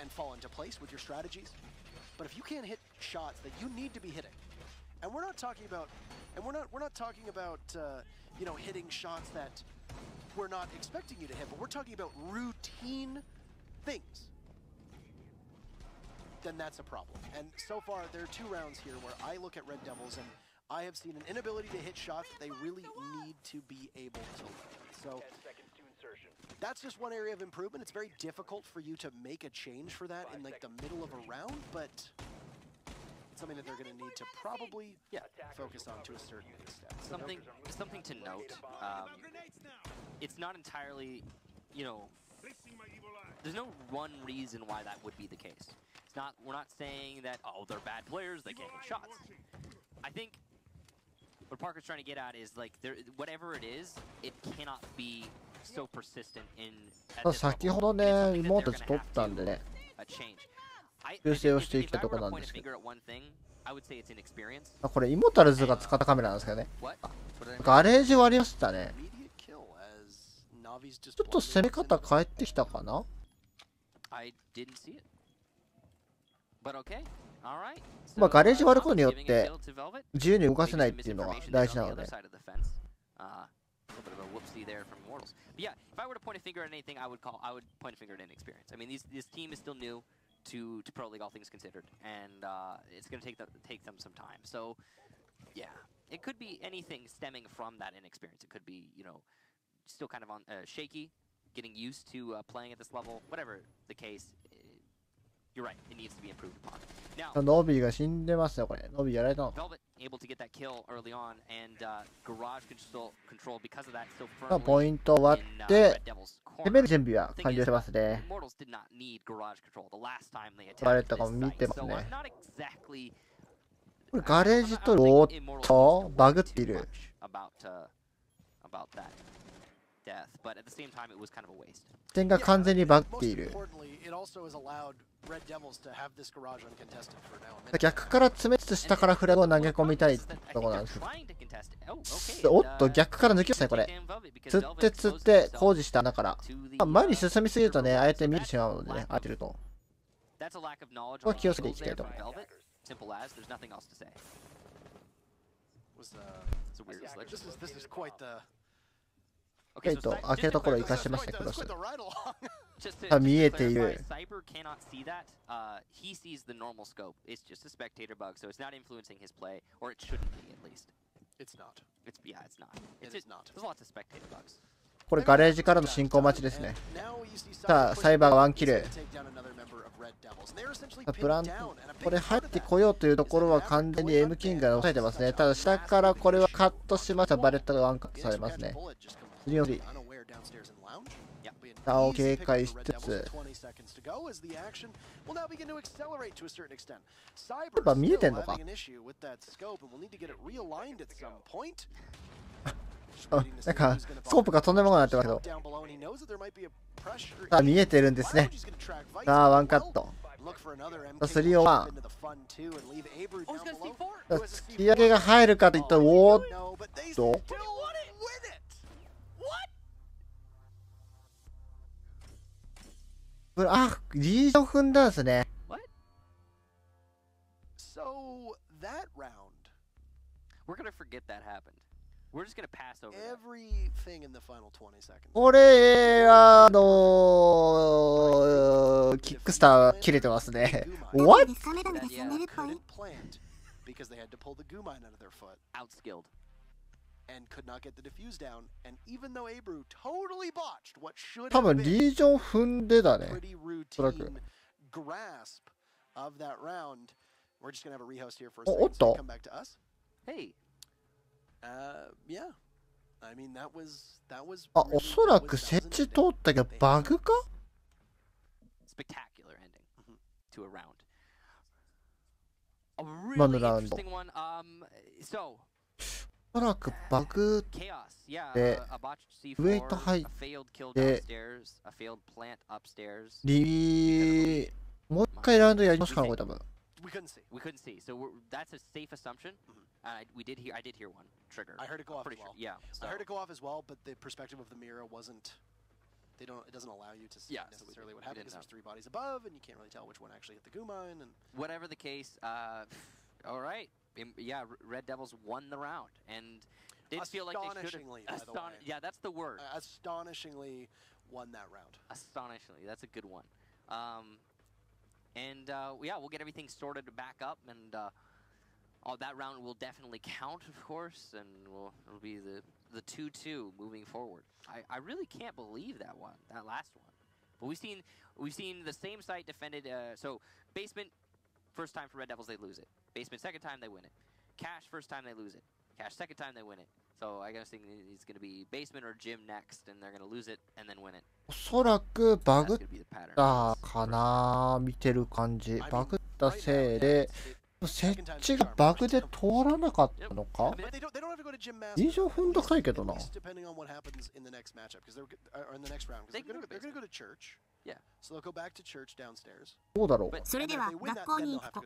and fall into place with your strategies. But if you can't hit shots that you need to be hitting, and we're not talking about, you know, hitting shots that we're not expecting you to hit, but we're talking about routine things. Then that's a problem. And so far, there are 2 rounds here where I look at Red Devils and I have seen an inability to hit shots that they really need to be able to land. So that's just one area of improvement. It's very difficult for you to make a change for that in like the middle of a round, but it's something that they're going to need to probably focus on to a certain extent. Something to note. It's not entirely, you know, there's no one reason why that would be the case. It's not. We're not saying that they're bad players, they can't hit shots. I think what Parker's trying to get at is like whatever it is, it cannot be so persistent in. 先ほどね、妹たち取ったんでね。修正をしていきたいところなんですけど。これイモタルズが使ったカメラなんですけどね。ガレージはありましたね。ちょっと攻め方変えてきたかな。まあガレージ割ることによって自由に動かせないっていうのが大事なので。Yeah, if I were to point a finger at anything, I would point a finger at inexperience. I mean, this team is still new to Pro League, all things considered, and it's going to take them some time. So, yeah, it could be anything stemming from that inexperience. It could be, you know, still kind of on shaky, getting used to playing at this level. Whatever the case, you're right. It needs to be improved upon. Now, ノビーが死んでますよこれ。ノビーやられたの。Velvet able to get that kill early on, and garage control because of that so firmly. ポイントを割って攻める準備は完了してますね。バレットが見てますね。これガレージとおっとバグっている。点が完全にバグっている。Red Devils to have this garage uncontested for now. 逆から詰めつつ下からフラグを投げ込みたいところなんです。おっと、逆から抜きますね、これ。釣って工事した穴から。前に進みすぎるとね、あえて見てしまうのでね、当てると。ここは気をつけていきたいと思います。ゲート開けるところを生かしました、クロス。見えている。これガレージからの進行待ちですね。さあ、サイバーがワンキル。プランこれ入ってこようというところは完全に M キングが抑えてますね。ただ下からこれはカットしました。バレッタがワンカットされますね。次の下を警戒しつつ。やっぱ見えてんのかなんかスコープがとんでもなくなってますけど、見えてるんですね。さあワンカット301突き上げが入るかといったら、おーっとあ、リージョン踏んだんですね。これキックスター切れてますね。What? And could not get the defuse down, and even though Abru totally botched what should have been pretty routine grasp of that round, we're just gonna have a rehost here for a second. So come back to us. Hey, yeah, I mean that was. おそらく設置通ったけどバグか ？Spectacular ending to a round. A really interesting one. So. おそらくバグでウェイト入ってもう一回ラウンドやりますかな、これ多分。We couldn't see. So that's a safe assumption. I did hear one trigger. I heard it go off as well. Yeah. I heard it go off as well, but the perspective of the mirror wasn't. It doesn't allow you to see necessarily what happened because there's 3 bodies above, and you can't really tell which one actually hit the goo mine. And whatever the case, all right. Yeah, Red Devils won the round, and did feel like they should have. Yeah, that's the word. Astonishingly won that round. Astonishingly, that's a good one. And yeah, we'll get everything sorted back up, and that round will definitely count, of course, and it'll be the 2-2 moving forward. I really can't believe that last one. But we've seen the same site defended. So basement. First time for Red Devils, they lose it. Basement, second time, they win it. Cash, first time, they lose it. Cash, second time, they win it. So I guess it's going to be Basement or Gym next, and they're going to lose it and then win it. おそらくバグったかな、見てる感じ。バグったせいで、設置がバグで通らなかったのか以上踏んどかいけどな。どうだろう。それでは学校に行こう。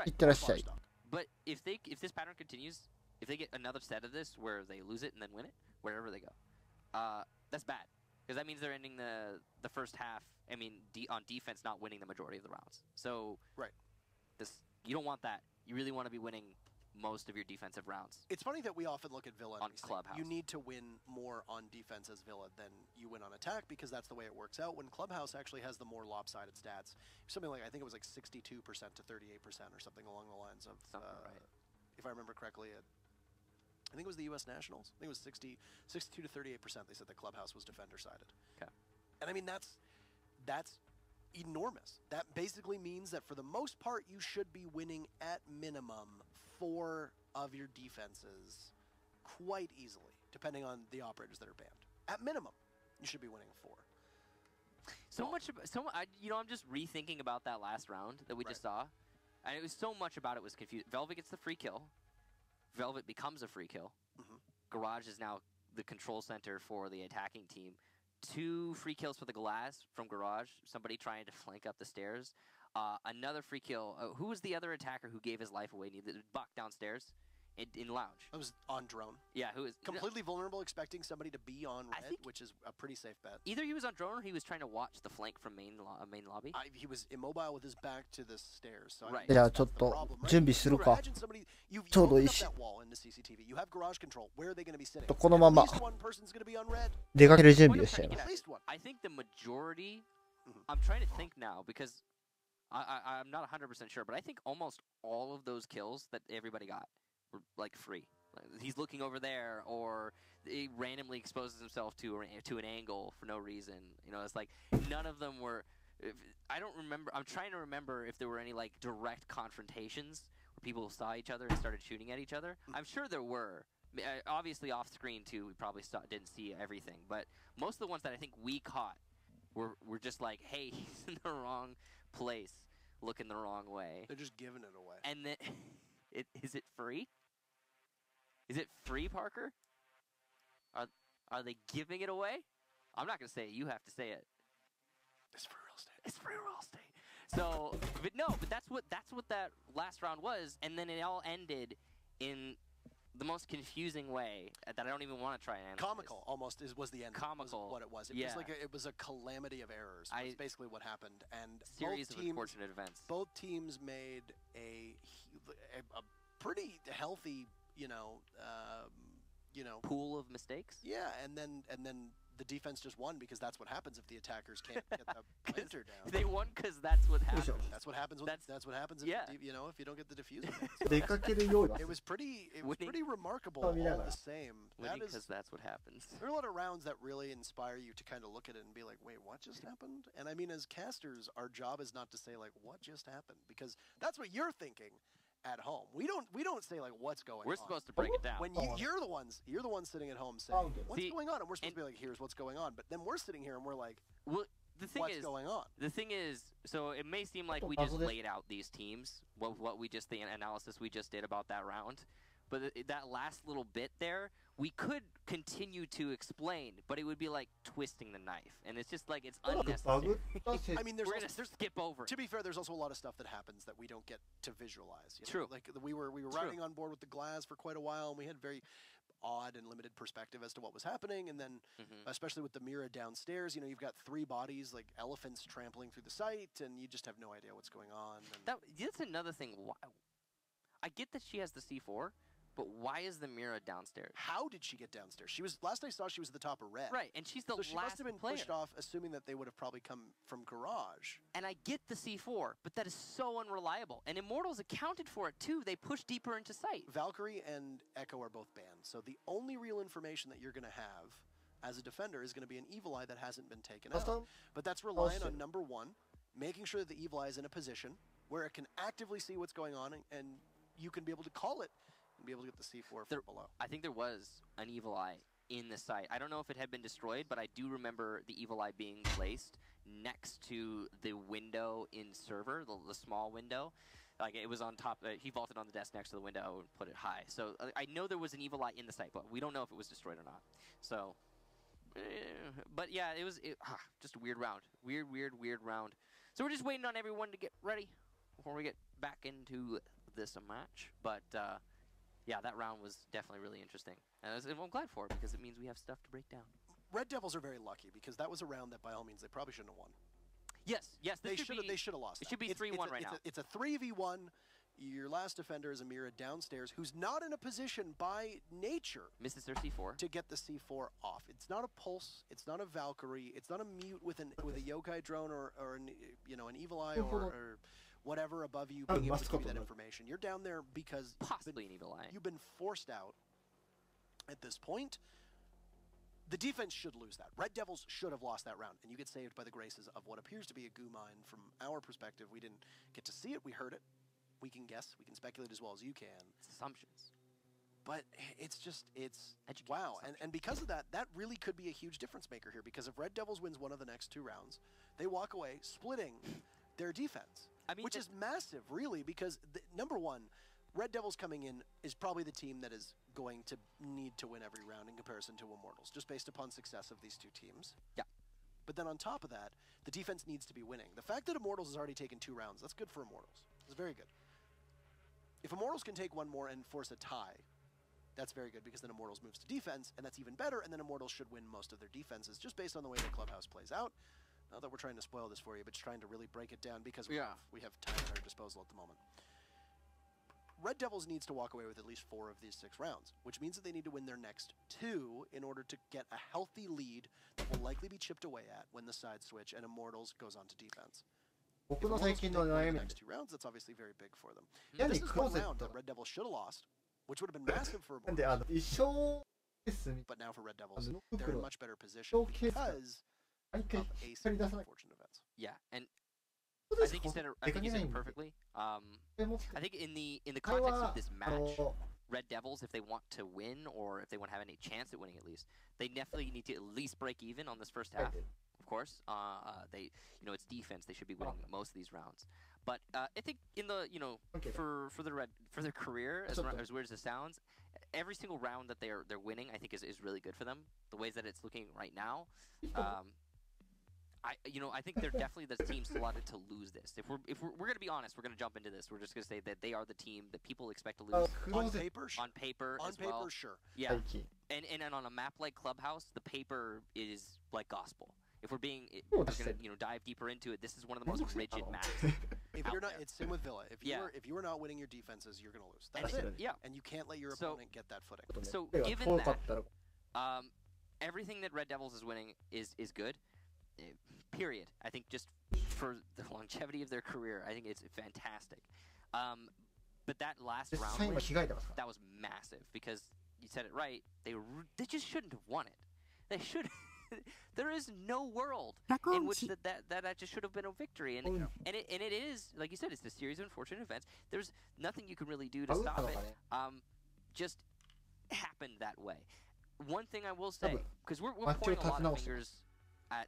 いってらっしゃい。But if this pattern continues, if they get another set of this where they lose it and then win it, wherever they go, that's bad. Because that means they're ending the first half, I mean, on defense, not winning the majority of the rounds. So, you don't want that. You really want to be winning most of your defensive rounds. It's funny that we often look at Villa and on Clubhouse. You need to win more on defense as Villa than you win on attack because that's the way it works out. When Clubhouse actually has the more lopsided stats, something like I think it was like 62% to 38% or something along the lines of, if I remember correctly, I think it was the U.S. Nationals. I think it was 62 to 38%. They said the Clubhouse was defender-sided. Okay. And I mean that's enormous. That basically means that for the most part, you should be winning at minimum 4 of your defenses quite easily, depending on the operators that are banned. At minimum, you should be winning 4. I'm just rethinking about that last round that we just saw, and it was so much about it was confused. Velvet gets the free kill. Velvet becomes a free kill. Garage is now the control center for the attacking team. 2 free kills for the glass from Garage. Somebody trying to flank up the stairs. Another free kill. Who was the other attacker who gave his life away? The buck downstairs in lounge. That was on drone. Yeah, who is Completely vulnerable, expecting somebody to be on red, which is a pretty safe bet. Either he was on drone or he was trying to watch the flank from main lobby. He was immobile with his back to the stairs. So Right. じゃあちょっと準備するか。 You ちょうどいい opened し up that wall into CCTV. You have garage control. Where are they going to be sitting? このまま At least one person's going to be on red. 出かける準備をしちゃいま At す。 least one. I think the majority. Mhm. I'm trying to think now because I'm not 100% sure, but I think almost all of those kills that everybody got were like free. Like, he's looking over there, or he randomly exposes himself to an angle for no reason. You know, it's like none of them were. I don't remember. I'm trying to remember if there were any like direct confrontations where people saw each other and started shooting at each other. I'm sure there were. Obviously off screen too. We probably didn't see everything, but most of the ones that I think we caught were just like, hey, he's in the wrong place, looking the wrong way. They're just giving it away. And then, is it free? Is it free, Parker? Are they giving it away? I'm not gonna say it. You have to say it. It's free real estate. It's free real estate. So, but that's what that last round was, and then it all ended in the most confusing way that I don't even want to try and analyze. Comical almost was the end. Comical. Was what it was. It Yeah. was like it was a calamity of errors. That's basically what happened. And Series both of teams, unfortunate events. Both teams made a pretty healthy, Pool of mistakes. Yeah, and then the defense just won because that's what happens if the attackers can't get the planter down. They won because that's what happened. That's what happens. That's what happens. If Yeah. if you don't get the diffuser. 出かけるようだ It was pretty Winning. remarkable Oh, all yeah. the same. That is, Because that's what happens. there are a lot of rounds that really inspire you to kind of look at it and be like, wait, what just happened? And I mean, as casters, our job is not to say like, what just happened? Because that's what you're thinking at home. We don't say like, what's going We're on. supposed to break it down. When you're the ones sitting at home saying, what's See, going on? And we're supposed to be like, here's what's going on. But then we're sitting here and we're like, Well, the thing what's is, going on? The thing is, so it may seem like we just laid out these teams, the analysis we just did about that round, but that last little bit there, we could continue to explain, but it would be like twisting the knife, and it's just like it's unnecessary. I mean, We're gonna skip over. To be fair, there's also a lot of stuff that happens that we don't get to visualize. You know? True. Like we were riding on board with the glass for quite a while, and we had very odd and limited perspective as to what was happening. And then, especially with the Mira downstairs, you've got 3 bodies like elephants trampling through the site, and you just have no idea what's going on. And That's another thing. I get that she has the C4. But why is the Mira downstairs? How did she get downstairs? She was last I saw. She was at the top of red. Right, and she's the so she last must have been player. pushed off, assuming that they would have probably come from garage. And I get the C4, but that is so unreliable. And Immortals accounted for it too. They pushed deeper into sight. Valkyrie and Echo are both banned, so the only real information that you're going to have as a defender is going to be an Evil Eye that hasn't been taken out. But that's relying on number 1, making sure that the Evil Eye is in a position where it can actively see what's going on, and you can be able to call it. Be able to get the C4 from below. I think there was an Evil Eye in the site. I don't know if it had been destroyed, but I do remember the Evil Eye being placed next to the window in server, the small window. Like it was on top. He vaulted on the desk next to the window and put it high. So I know there was an Evil Eye in the site, but we don't know if it was destroyed or not. So, but yeah, it was just a weird round. Weird round. So we're just waiting on everyone to get ready before we get back into this match. But yeah, that round was definitely really interesting. And I'm glad for it because it means we have stuff to break down. Red Devils are very lucky because that was a round that, by all means, they probably shouldn't have won. Yes. They should have lost. It should be 3-1 right now. It's a 3v1. Your last defender is Amira downstairs, who's not in a position by nature misses her C4 to get the C4 off. It's not a pulse. It's not a Valkyrie. It's not a mute with a yokai drone or an Evil Eye or whatever above you being able to give you that information. You're down there because possibly an Evil Eye. You've been forced out at this point. The defense should lose that. Red Devils should have lost that round, and you get saved by the graces of what appears to be a goo mine from our perspective. We didn't get to see it. We heard it. We can guess. We can speculate as well as you can. It's assumptions. But it's wow. And because of that, that really could be a huge difference maker here, because if Red Devils wins one of the next 2 rounds, they walk away splitting their defense. I mean, which is massive, really, because number 1, Red Devils coming in is probably the team that is going to need to win every round in comparison to Immortals, just based upon success of these 2 teams. Yeah. But then on top of that, the defense needs to be winning. The fact that Immortals has already taken 2 rounds, that's good for Immortals. It's very good. If Immortals can take 1 more and force a tie, that's very good because then Immortals moves to defense, and that's even better, and then Immortals should win most of their defenses just based on the way the Clubhouse plays out. Not that we're trying to spoil this for you, but just trying to really break it down because we have time at our disposal at the moment. Red Devils needs to walk away with at least 4 of these 6 rounds, which means that they need to win their next 2 in order to get a healthy lead that will likely be chipped away at when the side switch and Immortals goes on to defense. If Immortals take one of the next 2 rounds, that's obviously very big for them. This is one round that Red Devils should have lost, which would have been massive for Immortals. But now for Red Devils, they're in a much better position because of a series of unfortunate events. Yeah, and I think you said it perfectly. I think in the context of this match, Red Devils, if they want to win or if they want to have any chance at winning at least, they definitely need to at least break even on this first half. Of course, it's defense. They should be winning most of these rounds. But I think in the for their career, as weird as it sounds, every single round that they're winning, I think is really good for them. The ways that it's looking right now. I think they're definitely the team slotted to lose this. If we're gonna be honest, we're gonna jump into this. We're just gonna say that they are the team that people expect to lose. On paper, on paper, sure. Yeah, and on a map like Clubhouse, the paper is like gospel. If we're gonna dive deeper into it, this is one of the most rigid maps. If you're not, it's same with Villa. If you are not winning your defenses, you're gonna lose. That's it. Yeah, and you can't let your opponent get that footing. So given that, everything that Red Devils is winning is good. Period. I think just for the longevity of their career, I think it's fantastic. But that last round, that was massive because you said it right. They just shouldn't have won it. They should. There is no world in which that just should have been a victory, and it is, like you said, it's a series of unfortunate events. There's nothing you can really do to stop it. Just happened that way. One thing I will say, because we're pointing a lot of fingers at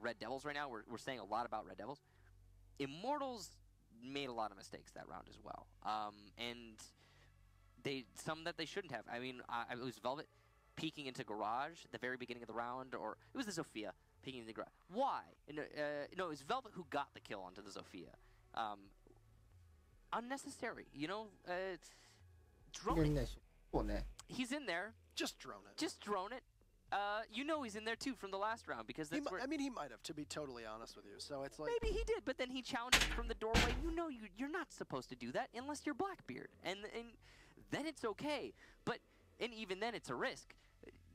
Red Devils right now. We're saying a lot about Red Devils. Immortals made a lot of mistakes that round as well, and some that they shouldn't have. I mean, it was Velvet peeking into Garage at the very beginning of the round, or it was the Zofia peeking into Garage. Why? No, it was Velvet who got the kill onto the Zofia. Unnecessary, drone it. He's in there. Just drone it. Just drone it. He's in there too from the last round because that's I mean, he might have, to be totally honest with you. So it's like maybe he did, but then he challenged from the doorway. You're not supposed to do that unless you're Blackbeard, and then it's okay. But even then, it's a risk.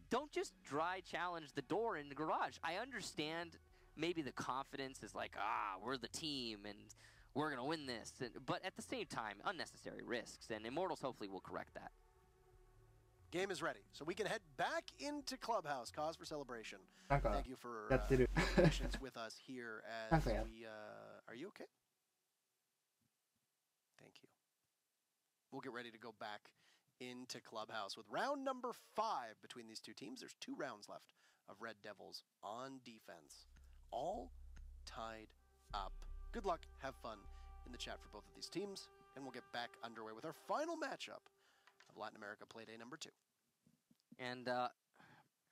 Don't just dry challenge the door in the Garage. I understand maybe the confidence is like, we're the team and we're gonna win this, but at the same time, unnecessary risks, and Immortals hopefully will correct that. Game is ready, so we can head back into Clubhouse. Cause for celebration. Thank you for patience with us here as we. Are you okay? Thank you. We'll get ready to go back into Clubhouse with round number 5 between these two teams. There's 2 rounds left of Red Devils on defense, all tied up. Good luck, have fun in the chat for both of these teams, and we'll get back underway with our final matchup of Latin America Playday number 2. And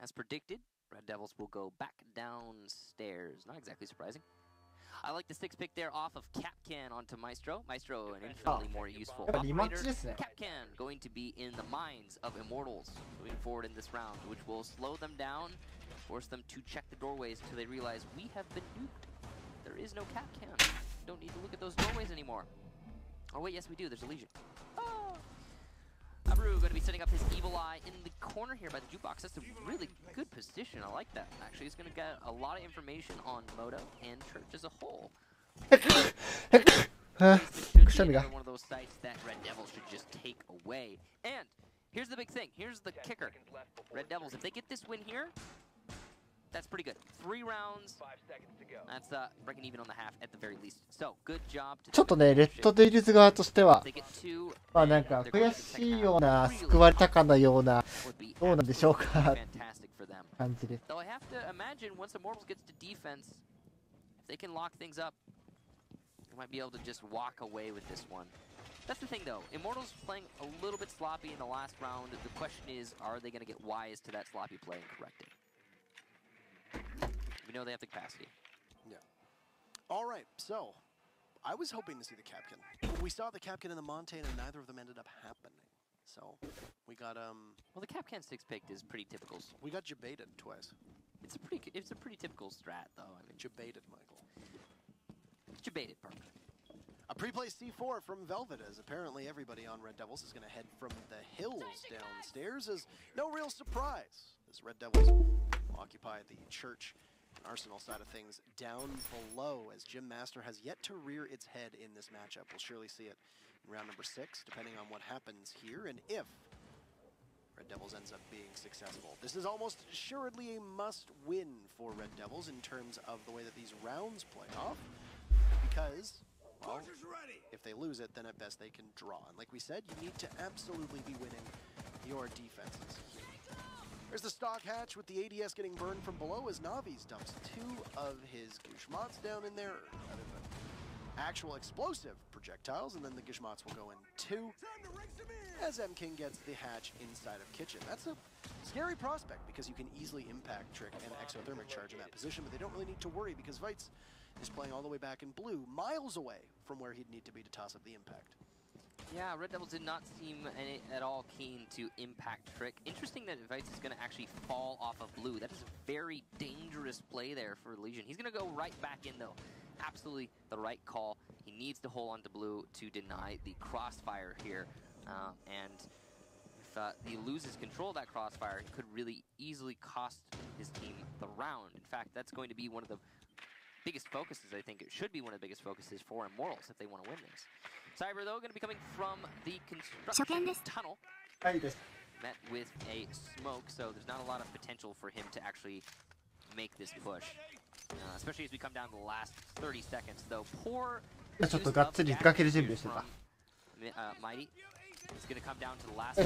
as predicted, Red Devils will go back downstairs. Not exactly surprising. I like the 6 pick there off of Capcan onto Maestro. Maestro, an infinitely more useful operator. Capcan going to be in the minds of Immortals moving forward in this round, which will slow them down, force them to check the doorways until they realize we have been nuked. There is no Capcan. Don't need to look at those doorways anymore. Oh wait, yes we do. There's a Legion. Abreu going to be setting up his Evil Eye in the corner here by the jukebox. That's a really good position. I like that. Actually, he's going to get a lot of information on Moto and Church as a whole. One of those sites that Red Devils should just take away. And here's the big thing. Here's the kicker. Red Devils, if they get this win here, that's pretty good. 3 rounds. 5 seconds to go. That's breaking even on the half at the very least. So, good job. ちょっとね、レッドデイルズ側としては、まあなんか悔しいような、救われたかのような、どうなんでしょうか感じです。Though I have to imagine once Immortals gets to defense, if they can lock things up, they might be able to just walk away with this one. That's the thing though, Immortals playing a little bit sloppy in the last round. The question is, are they going to get wise to that sloppy play and correct it? know they have the capacity. Yeah. All right, so I was hoping to see the Capkin. But we saw the Capkin and the Montane, and neither of them ended up happening. So we got Well, the Capcan 6 picked is pretty typical. we got jebaited twice. It's a pretty typical strat, though. I mean, Jebaited, Michael. jebaited, Parker. A pre-play C4 from Velvet, as apparently everybody on Red Devils is going to head from the hills downstairs, as no real surprise, as Red Devils occupy the church and Arsenal side of things down below, as Gym Master has yet to rear its head in this matchup. We'll surely see it in round number 6, depending on what happens here, and if Red Devils ends up being successful. This is almost assuredly a must-win for Red Devils in terms of the way that these rounds play off, because, well, if they lose it, then at best they can draw. And like we said, you need to absolutely be winning your defenses here. There's the stock hatch with the ADS getting burned from below as Navi's dumps 2 of his Gushmots down in there. Actual explosive projectiles, and then the Gishmots will go in 2 as M-King gets the hatch inside of Kitchen. That's a scary prospect because you can easily impact Trick and Exothermic Charge in that position, but they don't really need to worry because Vites is playing all the way back in blue, miles away from where he'd need to be to toss up the impact. Yeah, Red Devils did not seem at all keen to impact Trick. Interesting that Vites is going to actually fall off of blue. That is a very dangerous play there for Legion. He's going to go right back in, though. Absolutely the right call. He needs to hold on to blue to deny the crossfire here. And if he loses control of that crossfire, it could really easily cost his team the round. In fact, that's going to be one of the biggest focuses. I think it should be one of the biggest focuses for Immortals if they want to win this. Cyber, though, going to be coming from the construction tunnel. Met with a smoke, so there's not a lot of potential for him to actually make this push. Especially as we come down to the last 30 seconds, though. Poorちょっとがっつり出かける準備をしてた。 Mighty. It's going to come down to the last.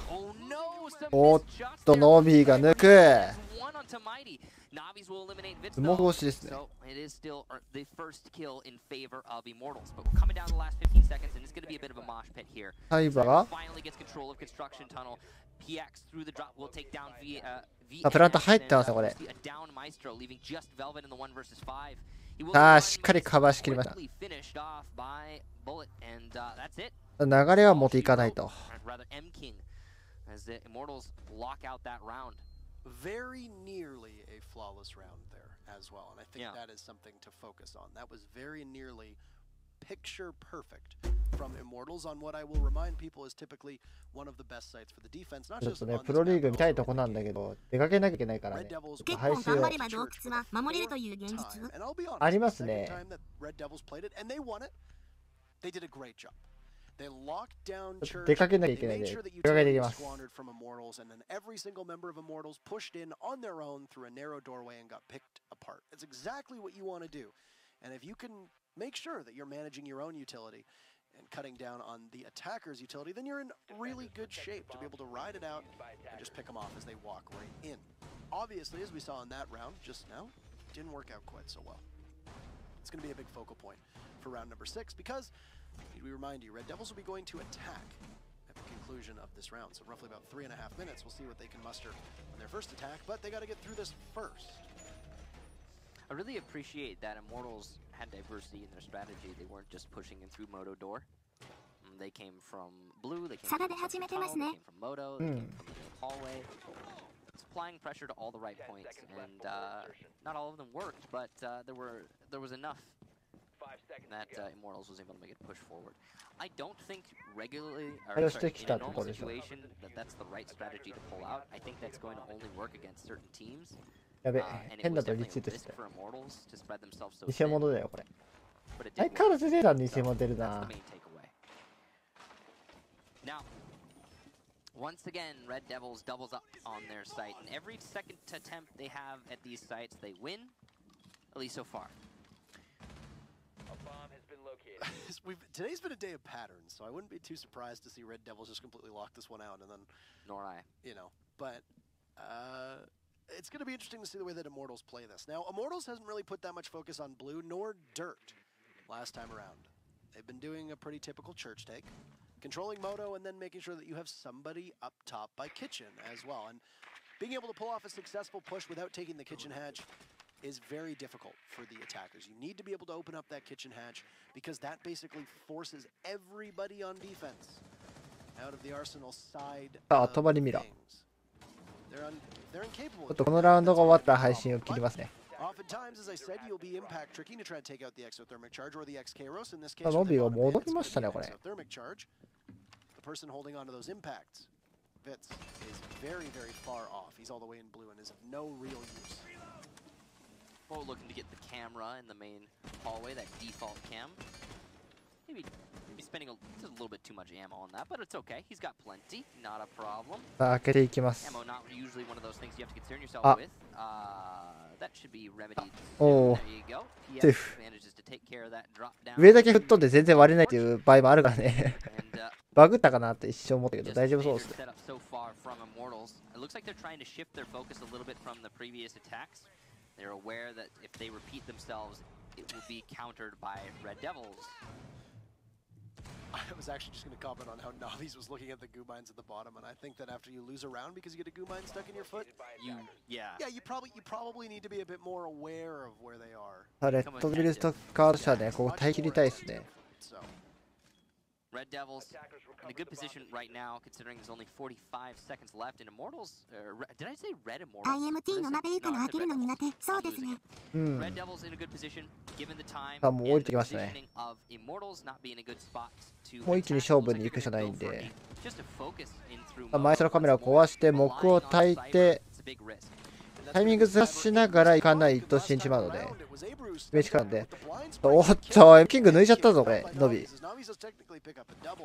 Oh no! おっと、ノビーが抜く。 One onto Mighty. Navis will eliminate Vitz. 相撲越しですね。 So it is still the first kill in favor of Immortals. But we're coming down to the last 15 seconds, and it's going to be a bit of a mosh pit here. サイバーが Finally gets control of construction tunnel. PX through the drop will take down V. プラント入ってますね、これ。 Down Maestro, leaving just Velvet in the 1 versus 5. ああ、しっかりカバーしきりました。 Finished off by Bullet, and that's it. 流れは持っていかないと。 Rather M-King, as the Immortals lock out that round. Very nearly a flawless round there as well, and I think that is something to focus on. That was very nearly picture perfect from Immortals on what I will remind people is typically one of the best sites for the defense. Not ちょっ just とね、 on プロ this リーグ map, 見 but たい also とこなんだけど、出かけなきゃいけないからね。 Red Devils 結構配信を頑張れば洞窟は守れるという現実。 and I'll be honest, あります the ね。 second time that Red Devils played it and they won it, they did a great job. They locked down Church. 出かけなきゃい They けないん made で、 sure that 出かけてい utility き was ます。 squandered from Immortals, and then every single member of Immortals pushed in on their own through a narrow doorway and got picked apart. It's exactly what you want to do. And if you can make sure that you're managing your own utility and cutting down on the attacker's utility, then you're in really good shape to be able to ride it out and just pick them off as they walk right in. Obviously, as we saw in that round just now, didn't work out quite so well. It's going to be a big focal point for round number 6 because, we remind you, Red Devils will be going to attack at the conclusion of this round. So roughly about 3.5 minutes, we'll see what they can muster on their first attack, but they got to get through this first. I really appreciate that Immortals had diversity in their strategy. They weren't just pushing in through Moto door. They came from blue, they came from tunnel, they came from Moto, they came from the hallway. It's applying pressure to all the right points, and not all of them worked, but there was enough that Immortals was able to make it push forward. I don't think regularly, or sorry, in a normal situation, that's the right strategy to pull out. I think that's going to only work against certain teams. やべ、 And it 変 was だとリ definitely ツイ a ートして risk。for Immortals to spread themselves so 偽 thin, 物だよ、これ。 but it 相 did 変わら work. ずゼーラン偽物出る That's な the。main takeaway. Now, once again, Red Devils doubles up on their site, and every second attempt they have at these sites, they win, at least so far. A bomb has been located. Today's been a day of patterns, so I wouldn't be too surprised to see Red Devils just completely lock this one out and then, Nor I. But it's going to be interesting to see the way that Immortals play this. Now, Immortals hasn't really put that much focus on blue nor dirt last time around. They've been doing a pretty typical church take, controlling Moto and then making sure that you have somebody up top by Kitchen as well. And being able to pull off a successful push without taking the Kitchen hatch is very difficult for the attackers. You need to be able to open up that kitchen hatch because that basically forces everybody on defense out of the Arsenal side. 後張りミラー。ち They're incapable. ょっとこのラウンドが終わったら配信を切りますね。 Oftentimes, as I said, you'll be impact tricking to try to take out the exothermic charge or the XKROS. In this case, ロビーが戻りましたね、これ。 exothermic charge. The person holding onto those impacts, Vitz, is very, very far off. He's all the way in blue and is of no real use. Well, looking to get the camera in the main hallway, that default cam. Maybe spending just a little bit too much ammo on that, but it's okay. He's got plenty, not a problem. さあ、開けていきます。 Ammo not usually one of those things you have to concern yourself あ、 with. That should be remedied. おお、 There you go. セー He フ。 manages to take care of that drop down. 上だけ吹っ飛んで全然割れないっていう場合もあるからね。 And, バグったかなって一瞬思ったけど just 大丈夫 the そうで standard すね。 setup so far from Immortals. It looks like they're trying to shift their focus a little bit from the previous attacks. They're aware that if they repeat themselves, it will be countered by Red Devils. I was actually just going to comment on how Navi's was looking at the goo mines at the bottom, and I think that after you lose a round because you get a goo mine stuck in your foot, Yeah. you probably need to be a bit more aware of where they are. さあ、レッドビルストッカーとしてはね、ここ耐え切りたいですね。 So, Red Devils in a good position right now, considering there's only 45 seconds left in Immortals. Did I say Red Immortals? IMT の鍋以下の開けるの苦手。そうですね。うん。 Red Devils in a good position, given the time さあ、もう降り and て the きましたね。 positioning of Immortals not being in a good spot to もう一気に attack. 勝負 Looks に like 行くしか they're ない gonna ん go for で。 just to focus in through さあ、前そのカメラを壊して、木を焚いて、タイミングずらしながら行かないと死んじまうので、上力なんで、おっと、キング抜いちゃったぞ、これ、ノビ。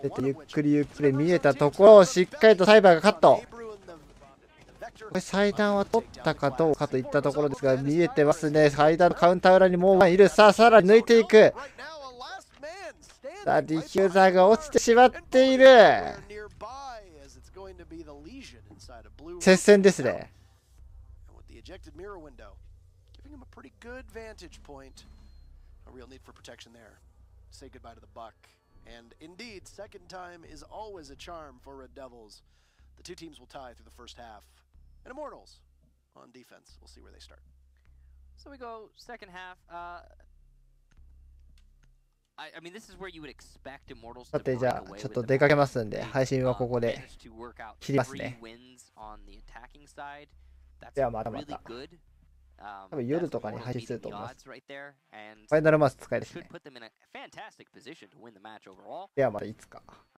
出て、ゆっくりゆっくり見えたところをしっかりとサイバーがカット。これ、祭壇は取ったかどうかといったところですが、見えてますね。祭壇のカウンター裏にもうワンいる。さあ、さらに抜いていく。さあ、ディフューザーが落ちてしまっている。接戦ですね。Ejected mirror window, giving him a pretty good vantage point. A real need for protection there. Say goodbye to the buck. And indeed, second time is always a charm for Red Devils. The two teams will tie through the first half. And Immortals on defense. We'll see where they start. So we go second half. I mean, this is where you would expect Immortals さ to て、じ break ゃあ、 away ちょっ with と the 出かけ match. ますんで、配信はここで Managed to work out 切ります 3ね。 wins on the attacking side. That's ではまたま really た。 good. 多分夜とかに配信すると思います。 Right there, and ファイナルマス使えるし should ね。 put them in a fantastic position to win the match overall. ではまたいつか。